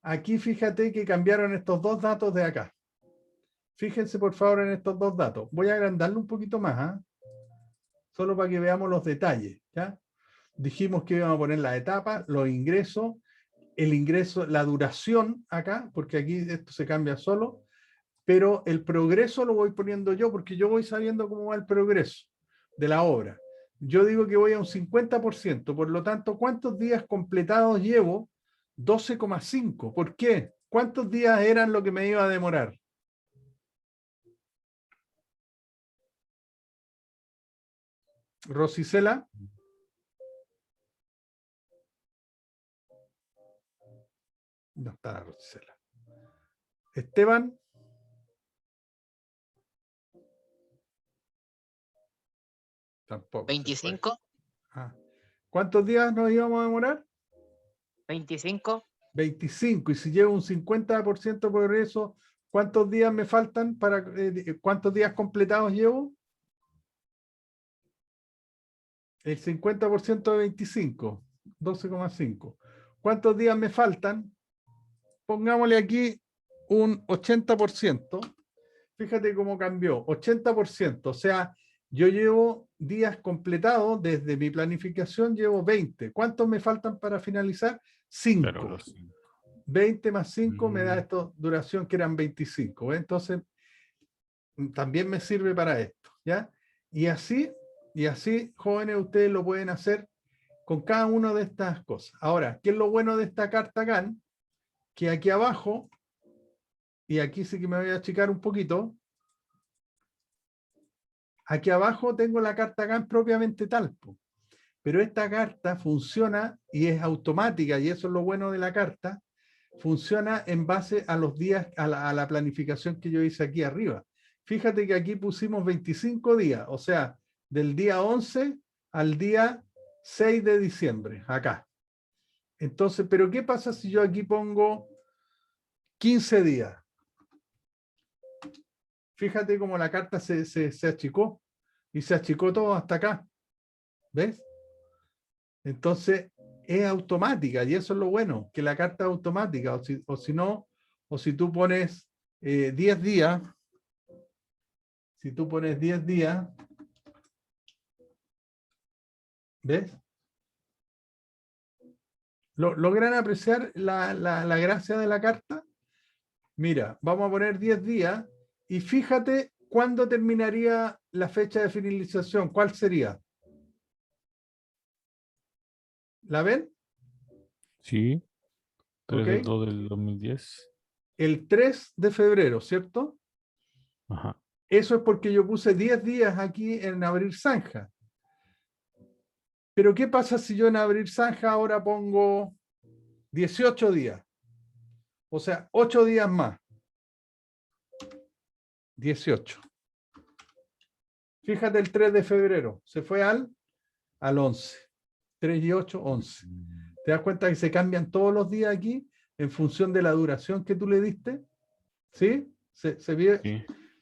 aquí fíjate que cambiaron estos dos datos de acá. Fíjense, por favor, en estos dos datos. Voy a agrandarlo un poquito más, solo para que veamos los detalles, ¿ya? Dijimos que íbamos a poner la etapa, los ingresos, el ingreso, la duración acá, porque aquí esto se cambia solo, pero el progreso lo voy poniendo yo, porque yo voy sabiendo cómo va el progreso de la obra. Yo digo que voy a un 50%, por lo tanto, ¿cuántos días completados llevo? 12,5. ¿Por qué? ¿Cuántos días eran lo que me iba a demorar? Rosicela. No está la Rosicela. Esteban. Tampoco. 25, ¿Cuántos días nos íbamos a demorar? 25, 25. Y si llevo un 50% de progreso, ¿cuántos días me faltan para cuántos días completados llevo? El 50% de 25, 12,5. ¿Cuántos días me faltan? Pongámosle aquí un 80%. Fíjate cómo cambió. 80%. O sea, yo llevo días completados desde mi planificación, llevo 20. ¿Cuántos me faltan para finalizar? 5. Claro, los 5. 20 más 5 me da esta duración que eran 25. Entonces, también me sirve para esto, ¿ya? Y así, jóvenes, ustedes lo pueden hacer con cada una de estas cosas. Ahora, ¿qué es lo bueno de esta carta GAN? Que aquí abajo, y aquí sí que me voy a achicar un poquito, aquí abajo tengo la carta GAN propiamente tal, pero esta carta funciona y es automática, y eso es lo bueno de la carta, funciona en base a los días, a la planificación que yo hice aquí arriba. Fíjate que aquí pusimos 25 días, o sea, del día 11 al día 6 de diciembre, acá. Entonces, ¿pero qué pasa si yo aquí pongo 15 días? Fíjate cómo la carta se achicó, y se achicó todo hasta acá. ¿Ves? Entonces, es automática, y eso es lo bueno, que la carta es automática, o si tú pones 10 días, si tú pones 10 días, ¿ves? ¿Logran apreciar la gracia de la carta? Mira, vamos a poner 10 días, y fíjate cuándo terminaría la fecha de finalización, ¿cuál sería? ¿La ven? Sí, 3 ¿Ok? del 2 del 2010. El 3 de febrero, ¿cierto? Ajá. Eso es porque yo puse 10 días aquí en abrir zanja. Pero ¿qué pasa si yo en abrir zanja ahora pongo 18 días? O sea, 8 días más. 18. Fíjate el 3 de febrero, se fue al 11. 3 y 8, 11. ¿Te das cuenta que se cambian todos los días aquí en función de la duración que tú le diste? ¿Sí? Sí.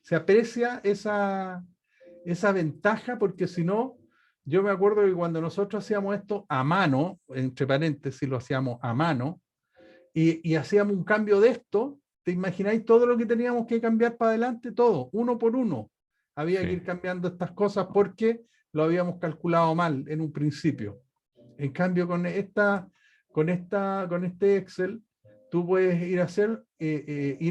Se aprecia esa ventaja, porque si no, yo me acuerdo que cuando nosotros hacíamos esto a mano, entre paréntesis lo hacíamos a mano, y hacíamos un cambio de esto, ¿te imagináis todo lo que teníamos que cambiar para adelante? Todo, uno por uno. Había Sí. que ir cambiando estas cosas porque lo habíamos calculado mal en un principio. En cambio, con este Excel, tú puedes ir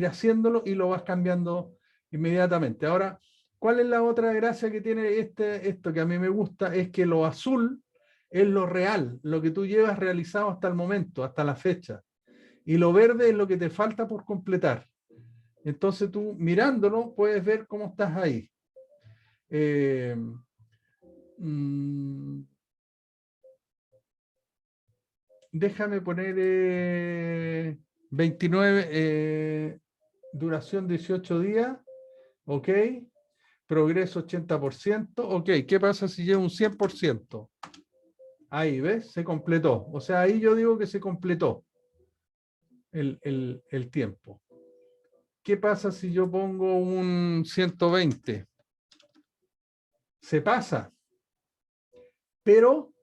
haciéndolo y lo vas cambiando inmediatamente. Ahora, ¿cuál es la otra gracia que tiene esto que a mí me gusta? Es que lo azul es lo real, lo que tú llevas realizado hasta el momento, hasta la fecha. Y lo verde es lo que te falta por completar. Entonces tú mirándolo puedes ver cómo estás ahí. Déjame poner 29, duración 18 días, ok, progreso 80%, ok, ¿qué pasa si llevo un 100%? Ahí, ¿ves? Se completó, o sea, ahí yo digo que se completó el tiempo. ¿Qué pasa si yo pongo un 120? Se pasa, pero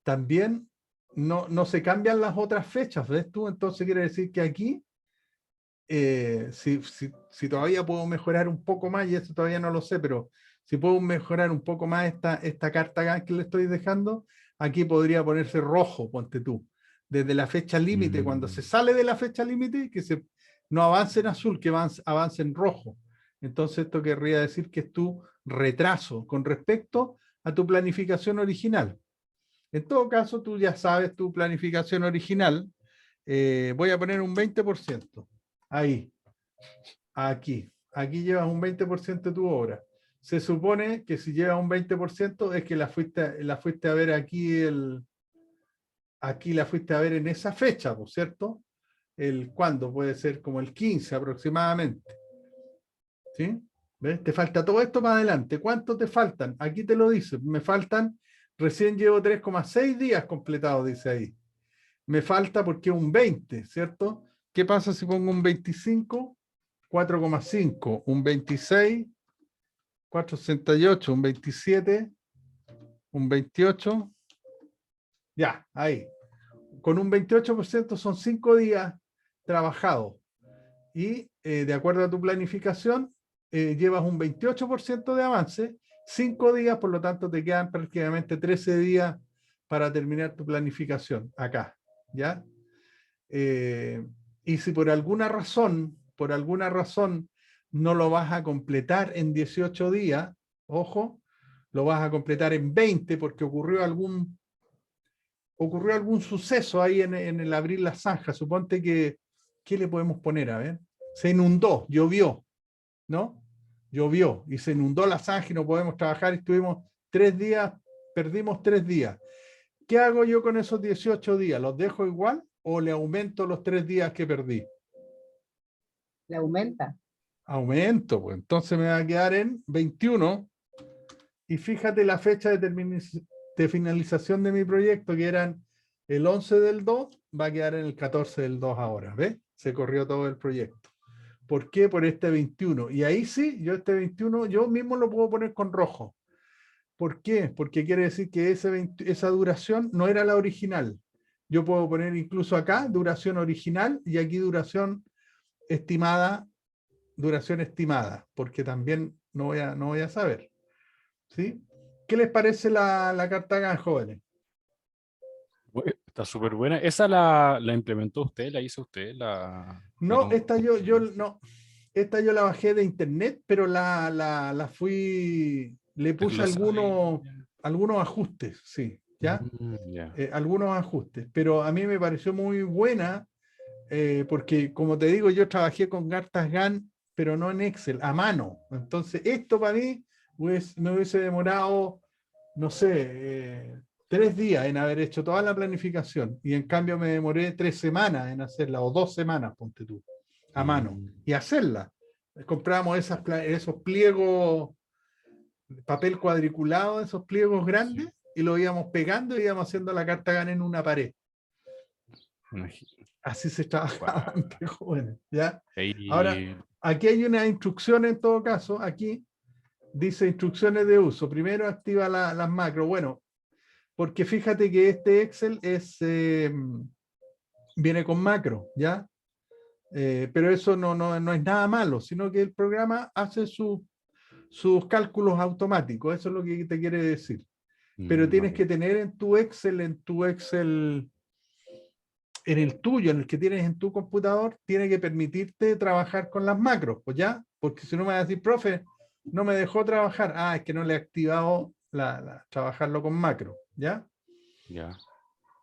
también no se cambian las otras fechas, ¿ves tú? Entonces quiere decir que aquí, si todavía puedo mejorar un poco más, y eso todavía no lo sé, pero si puedo mejorar un poco más esta carta que le estoy dejando, aquí podría ponerse rojo, ponte tú. Desde la fecha límite, cuando se sale de la fecha límite, no avance en azul, que avance en rojo. Entonces esto querría decir que es tu retraso con respecto a tu planificación original. En todo caso, tú ya sabes tu planificación original. Voy a poner un 20%. Ahí. Aquí. Aquí llevas un 20% de tu obra. Se supone que si llevas un 20% es que la fuiste a ver aquí, aquí la fuiste a ver en esa fecha, ¿por cierto? ¿Cuándo? Puede ser como el 15 aproximadamente. ¿Sí? ¿Ves? Te falta todo esto para adelante. ¿Cuánto te faltan? Aquí te lo dice. Me faltan, recién llevo 3,6 días completados, dice ahí. Me falta porque un 20, ¿cierto? ¿Qué pasa si pongo un 25? 4,5, un 26, 4,68, un 27, un 28. Ya, ahí. Con un 28% son 5 días trabajados. Y de acuerdo a tu planificación, llevas un 28% de avance, 5 días, por lo tanto te quedan prácticamente 13 días para terminar tu planificación acá, ¿ya? Y si por alguna razón no lo vas a completar en 18 días, ojo, lo vas a completar en 20 porque ocurrió algún suceso ahí en el abrir la zanja. Suponte que, ¿qué le podemos poner? A ver, se inundó, llovió, ¿no? Llovió y se inundó la zanja y no podemos trabajar. Estuvimos 3 días, perdimos 3 días. ¿Qué hago yo con esos 18 días? ¿Los dejo igual o le aumento los 3 días que perdí? Le aumenta. Aumento, pues entonces me va a quedar en 21. Y fíjate la fecha de finalización de mi proyecto, que eran el 11 del 2, va a quedar en el 14 del 2 ahora, ¿ves? Se corrió todo el proyecto. ¿Por qué? Por este 21. Y ahí sí, yo este 21, yo mismo lo puedo poner con rojo. ¿Por qué? Porque quiere decir que esa duración no era la original. Yo puedo poner incluso acá duración original y aquí duración estimada, porque también no voy a saber. ¿Sí? ¿Qué les parece la carta GAN, jóvenes? Está súper buena. ¿Esa la implementó usted? ¿La hizo usted? No, esta yo la bajé de internet, pero la fui, le puse algunos ajustes, sí, ¿ya? Ya. Algunos ajustes, pero a mí me pareció muy buena, porque como te digo, yo trabajé con cartas GAN, pero no en Excel, a mano. Entonces, esto para mí me hubiese demorado, no sé, 3 días en haber hecho toda la planificación, y en cambio me demoré 3 semanas en hacerla, o 2 semanas, ponte tú, a mano, y hacerla. Compramos esos pliegos, papel cuadriculado de esos pliegos grandes y lo íbamos pegando y íbamos haciendo la carta GAN en una pared. Así se trabajaba antes, jóvenes, ¿ya? Ahora, aquí hay una instrucción en todo caso, aquí dice instrucciones de uso. Primero activa las macros. Bueno, porque fíjate que este Excel viene con macro, ¿ya? Pero eso no es nada malo, sino que el programa hace sus cálculos automáticos, eso es lo que te quiere decir. Pero tienes que tener en tu Excel, en el tuyo, en el que tienes en tu computador, tiene que permitirte trabajar con las macros, pues ya, porque si no me vas a decir, profe, no me dejó trabajar, es que no le he activado trabajarlo con macro, ¿ya? Ya.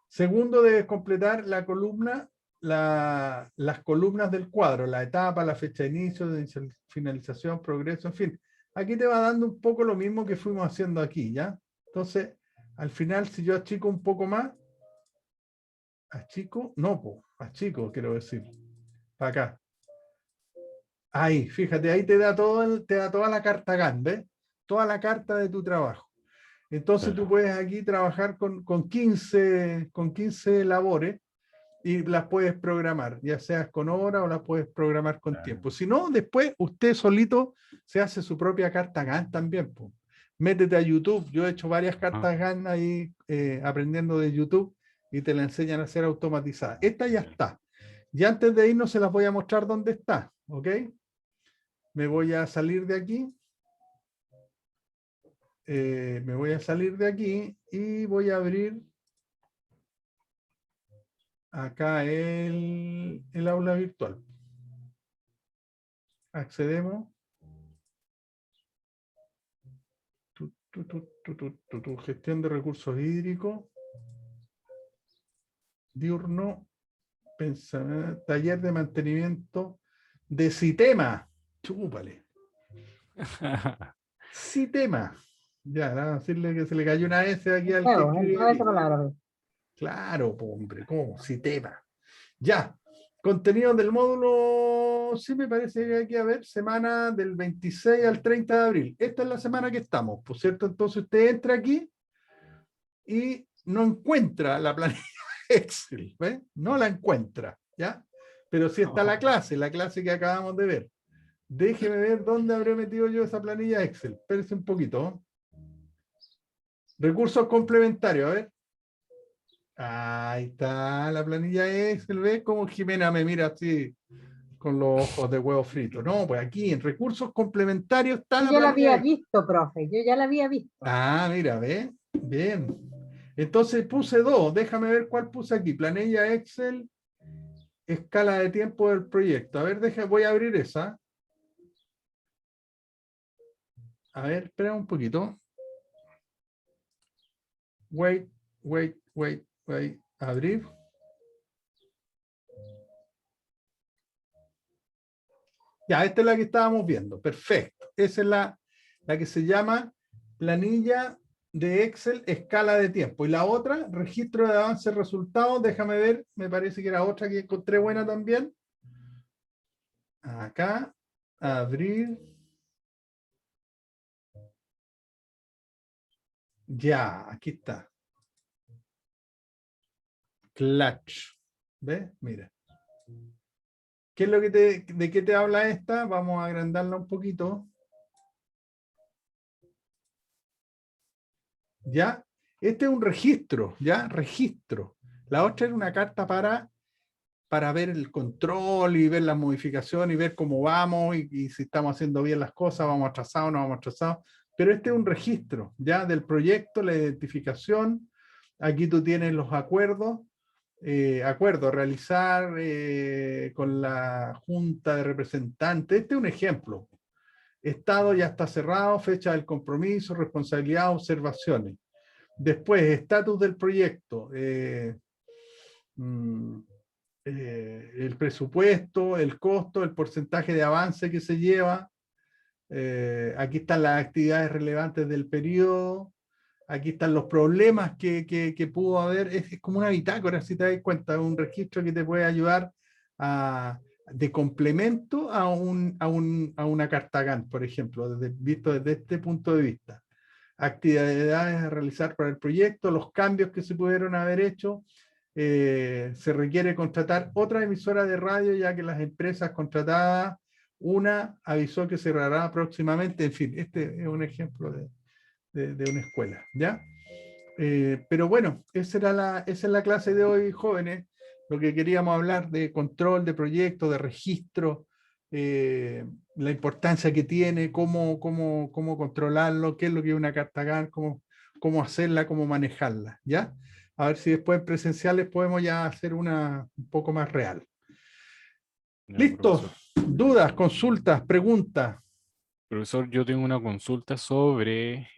Segundo, debes completar la columna, las columnas del cuadro, la etapa, la fecha de inicio, de finalización, progreso, en fin. Aquí te va dando un poco lo mismo que fuimos haciendo aquí, ¿ya? Entonces, al final, si yo achico un poco más, achico, achico, quiero decir, para acá. Ahí, fíjate, ahí te da toda la carta GAN, ¿ves? Toda la carta de tu trabajo. Entonces tú puedes aquí trabajar con 15 labores y las puedes programar, ya seas con hora o las puedes programar con tiempo. Si no, después usted solito se hace su propia carta GAN también. Po. Métete a YouTube, yo he hecho varias cartas GAN ahí aprendiendo de YouTube y te la enseñan a hacer automatizada. Esta ya está. Y antes de irnos se las voy a mostrar dónde está, ¿ok? Me voy a salir de aquí. Me voy a salir de aquí y voy a abrir acá el aula virtual. Accedemos. Gestión de recursos hídricos. Diurno. Taller de mantenimiento de Sitema. Chúpale. Sitema. Ya, nada, decirle que se le cayó una S aquí al que escribió aquí. Claro, hombre, ¿cómo? Sitema. Ya. Contenido del módulo, sí me parece que hay que ver, semana del 26 al 30 de abril. Esta es la semana que estamos, ¿por cierto? Entonces usted entra aquí y no encuentra la planilla Excel, ¿ves? No la encuentra, ¿ya? Pero sí está la clase que acabamos de ver. Déjeme ver dónde habré metido yo esa planilla Excel. Espérese un poquito. Recursos complementarios, a ver. Ahí está la planilla Excel, ¿ves? Como Jimena me mira así con los ojos de huevo frito. No, pues aquí en recursos complementarios está la planilla. Yo la había visto, profe, yo ya la había visto. Mira, ¿ves? Bien. Entonces puse dos, déjame ver cuál puse aquí. Planilla Excel, escala de tiempo del proyecto. A ver, voy a abrir esa. A ver, espera un poquito. Wait. Abrir. Ya, esta es la que estábamos viendo. Perfecto. Esa es la que se llama planilla de Excel, escala de tiempo. Y la otra, registro de avance resultados. Déjame ver, me parece que era otra que encontré buena también. Acá, abrir. Ya, aquí está. Clutch. ¿Ves? Mira. ¿Qué es lo que de qué te habla esta? Vamos a agrandarla un poquito. ¿Ya? Este es un registro, ¿ya? Registro. La otra era una carta para ver el control y ver las modificaciones y ver cómo vamos y si estamos haciendo bien las cosas, vamos atrasados, no vamos atrasados. Pero este es un registro, ¿ya? Del proyecto, la identificación. Aquí tú tienes los acuerdos. Acuerdo, realizar con la junta de representantes. Este es un ejemplo. Estado ya está cerrado, fecha del compromiso, responsabilidad, observaciones. Después, estatus del proyecto, el presupuesto, el costo, el porcentaje de avance que se lleva. Aquí están las actividades relevantes del periodo. Aquí están los problemas que pudo haber. Es como una bitácora, si te das cuenta, un registro que te puede ayudar a de complemento a una carta Gantt, por ejemplo, visto desde este punto de vista. Actividades a realizar para el proyecto, los cambios que se pudieron haber hecho. Se requiere contratar otra emisora de radio, ya que las empresas contratadas, una avisó que cerrará próximamente. En fin, este es un ejemplo de una escuela, ¿ya? Pero bueno, esa es la clase de hoy, jóvenes. Lo que queríamos hablar de control, de proyecto, de registro, la importancia que tiene, cómo controlarlo, qué es lo que es una carta Gantt, cómo hacerla, cómo manejarla, ¿ya? A ver si después en presenciales podemos ya hacer una un poco más real. Ya, ¿Listo? profesor. ¿Dudas, consultas, preguntas? Profesor, yo tengo una consulta sobre,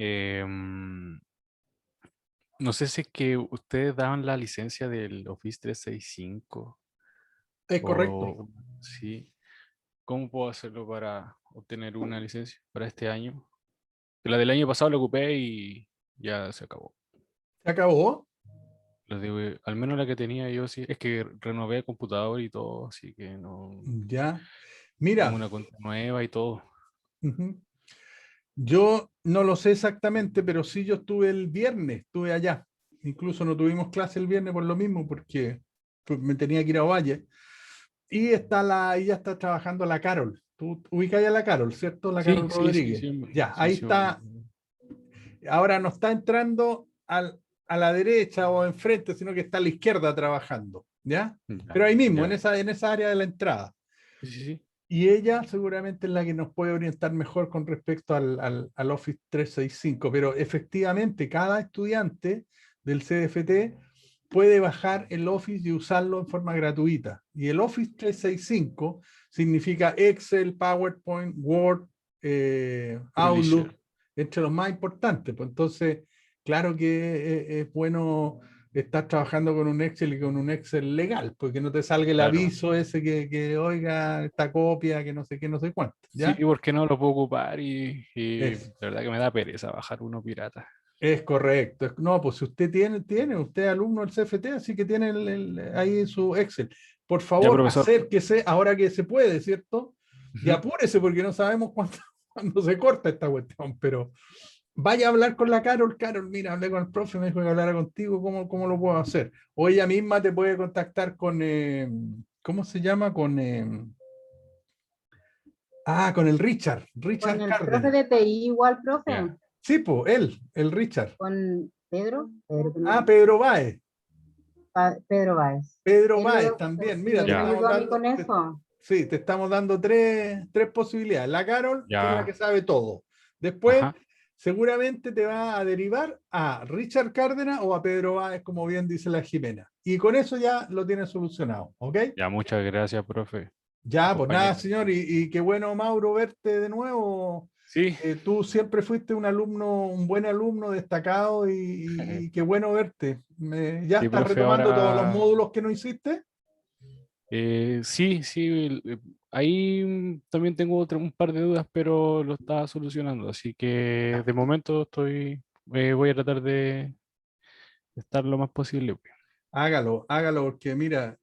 no sé si es que ustedes daban la licencia del Office 365 Es correcto. o sí. ¿Cómo puedo hacerlo para obtener una licencia para este año? La del año pasado la ocupé y ya se acabó. ¿Se acabó? Al menos la que tenía yo sí. Es que renové el computador y todo, así que no Ya. tengo Mira, una cuenta nueva y todo. ujú. Yo no lo sé exactamente, pero sí yo estuve el viernes, estuve allá. Incluso no tuvimos clase el viernes por lo mismo, porque pues, me tenía que ir a Valle. Y ya está trabajando la Carol. Tú ubicas ya la Carol, ¿cierto? La Sí, Carol sí, sí, Rodríguez. sí, Ya, sí, ahí sí. está. Ahora no está entrando a la derecha o enfrente, sino que está a la izquierda trabajando. ¿Ya? Ya, Pero ahí mismo, ya. en esa área de la entrada. Sí, sí, sí. Y ella seguramente es la que nos puede orientar mejor con respecto al Office 365, pero efectivamente cada estudiante del CDFT puede bajar el Office y usarlo en forma gratuita. Y el Office 365 significa Excel, PowerPoint, Word, Publisher. Outlook, entre los más importantes. Pues entonces, claro que es bueno estás trabajando con un Excel y con un Excel legal, porque no te salga el Claro. aviso ese oiga, esta copia, que no sé qué, no sé cuánto. Sí, ¿Ya? porque no lo puedo ocupar y Es, de verdad que me da pereza bajar uno pirata. es correcto. No, pues si usted usted es alumno del CFT, así que tiene ahí su Excel. Por Ya, favor, profesor. acérquese ahora que se puede, ¿cierto? Y Ujú. apúrese porque no sabemos cuándo se corta esta cuestión, pero vaya a hablar con la Carol. Carol, mira, hablé con el profe, me dijo que hablara contigo, ¿cómo lo puedo hacer? O ella misma te puede contactar con, ¿cómo se llama? Con el Richard Con el profe Cárdenas. de TI igual, profe. Ya. Sí, pues, el Richard. Con Pedro. Pedro Báez. Pedro Báez. Pedro Báez Él, también. sí, Mira, él me ayudó a mí con te eso. sí, te estamos dando tres posibilidades. La Carol, que es la que Ya. sabe todo. Después, Ajá. seguramente te va a derivar a Richard Cárdenas o a Pedro Báez, como bien dice la Jimena. Y con eso ya lo tienes solucionado, ¿ok? Ya, muchas gracias, profe. Ya, pues nada, Compañero. señor, y qué bueno, Mauro, verte de nuevo. Sí. Tú siempre fuiste un buen alumno destacado y qué bueno verte. ¿Ya Sí, estás profe, retomando todos los ahora. módulos que no hiciste? Sí, sí. Ahí también tengo un par de dudas, pero lo estaba solucionando. Así que de momento voy a tratar de estar lo más posible. Hágalo, porque mira,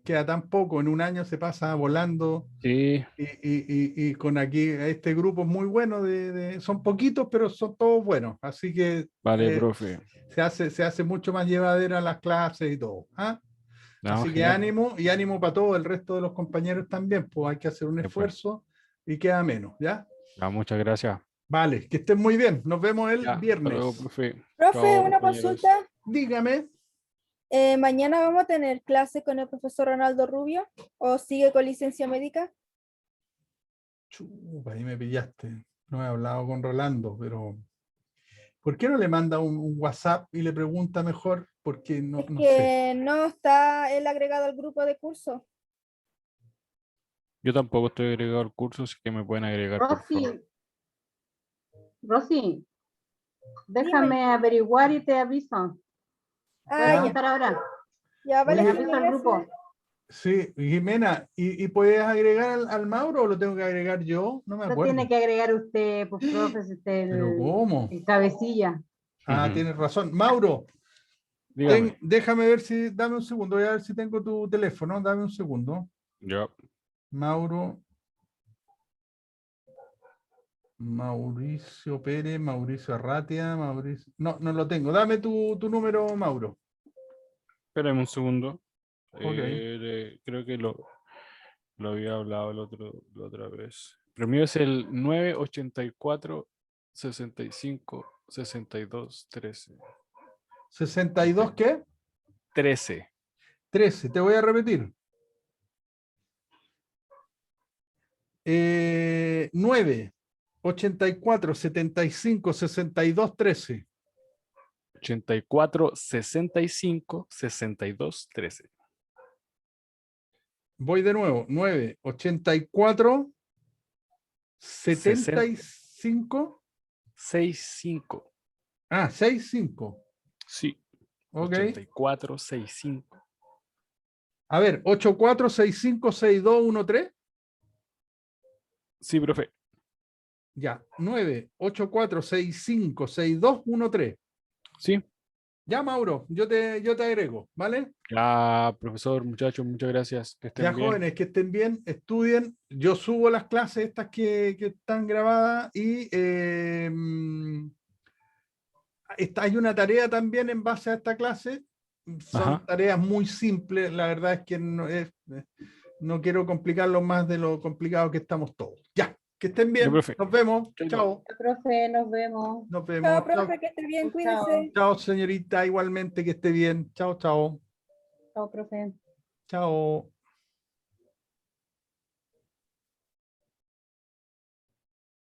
queda tan poco, en un año se pasa volando Sí, y con aquí este grupo es muy bueno, son poquitos, pero son todos buenos, así que vale, profe. se hace mucho más llevadera las clases y todo. ¿Ah? No, Así que genial. ánimo y ánimo para todo el resto de los compañeros también, pues hay que hacer un Pues, esfuerzo y queda menos, ¿ya? ya, muchas gracias. Vale, que estén muy bien, nos vemos el Ya, hasta luego, viernes. profe. Profe, Chao, una compañeros. consulta. Dígame. ¿Mañana vamos a tener clase con el profesor Ronaldo Rubio o sigue con licencia médica? Ahí me pillaste. No he hablado con Rolando, pero ¿por qué no le manda un WhatsApp y le pregunta mejor? Porque Es no sé. que no está él agregado al grupo de curso. Yo tampoco estoy agregado al curso, así que me pueden agregar, por favor. Rosy, Dime. déjame averiguar y te aviso. ¿Puedes Ah, ya. contar ahora? Ya, vale, Oye, Me Jimmy, aviso al gracias. grupo. Sí, Jimena, ¿y puedes agregar al Mauro o lo tengo que agregar yo? No me Lo acuerdo. tiene que agregar usted, pues, profe, si usted ¿Pero cómo? el cabecilla. Ujú. Tienes razón. Mauro, Dígame. déjame ver dame un segundo, voy a ver si tengo tu teléfono, dame un segundo. Ya. Mauricio Pérez, Mauricio Arratia, Mauricio. No, no lo tengo. Dame tu número, Mauro. Espérame un segundo. Ok. Creo que lo había hablado la otra vez. Pero el mío es el 984 65 62 13. ¿62 qué? 13. 13. Te voy a repetir. 9, 84, 75, 62, 13. 84 65 62 13. Voy de nuevo. 9, 84, 75. 65. Ah, 65. Sí. Ok. 84 65. A ver, 84, 65, 62, 13. Sí, profe. Ya. 9, 84, 65, 62, 13. Sí. Ya, Mauro, yo te agrego, ¿vale? Ya, profesor, muchachos, muchas gracias. Que estén Ya, bien. jóvenes, que estén bien, estudien. Yo subo las clases estas que están grabadas y hay una tarea también en base a esta clase. Son Ajá. tareas muy simples. La verdad es que no quiero complicarlo más de lo complicado que estamos todos. Ya, que estén Ya, bien. profe. Nos vemos. Chaito. Chao. Profe, nos vemos. Nos vemos. Chao, Chao, profe, que esté bien, Chao. cuídese. chao, señorita. Igualmente que esté bien. Chao, chao. Chao, profe. Chao.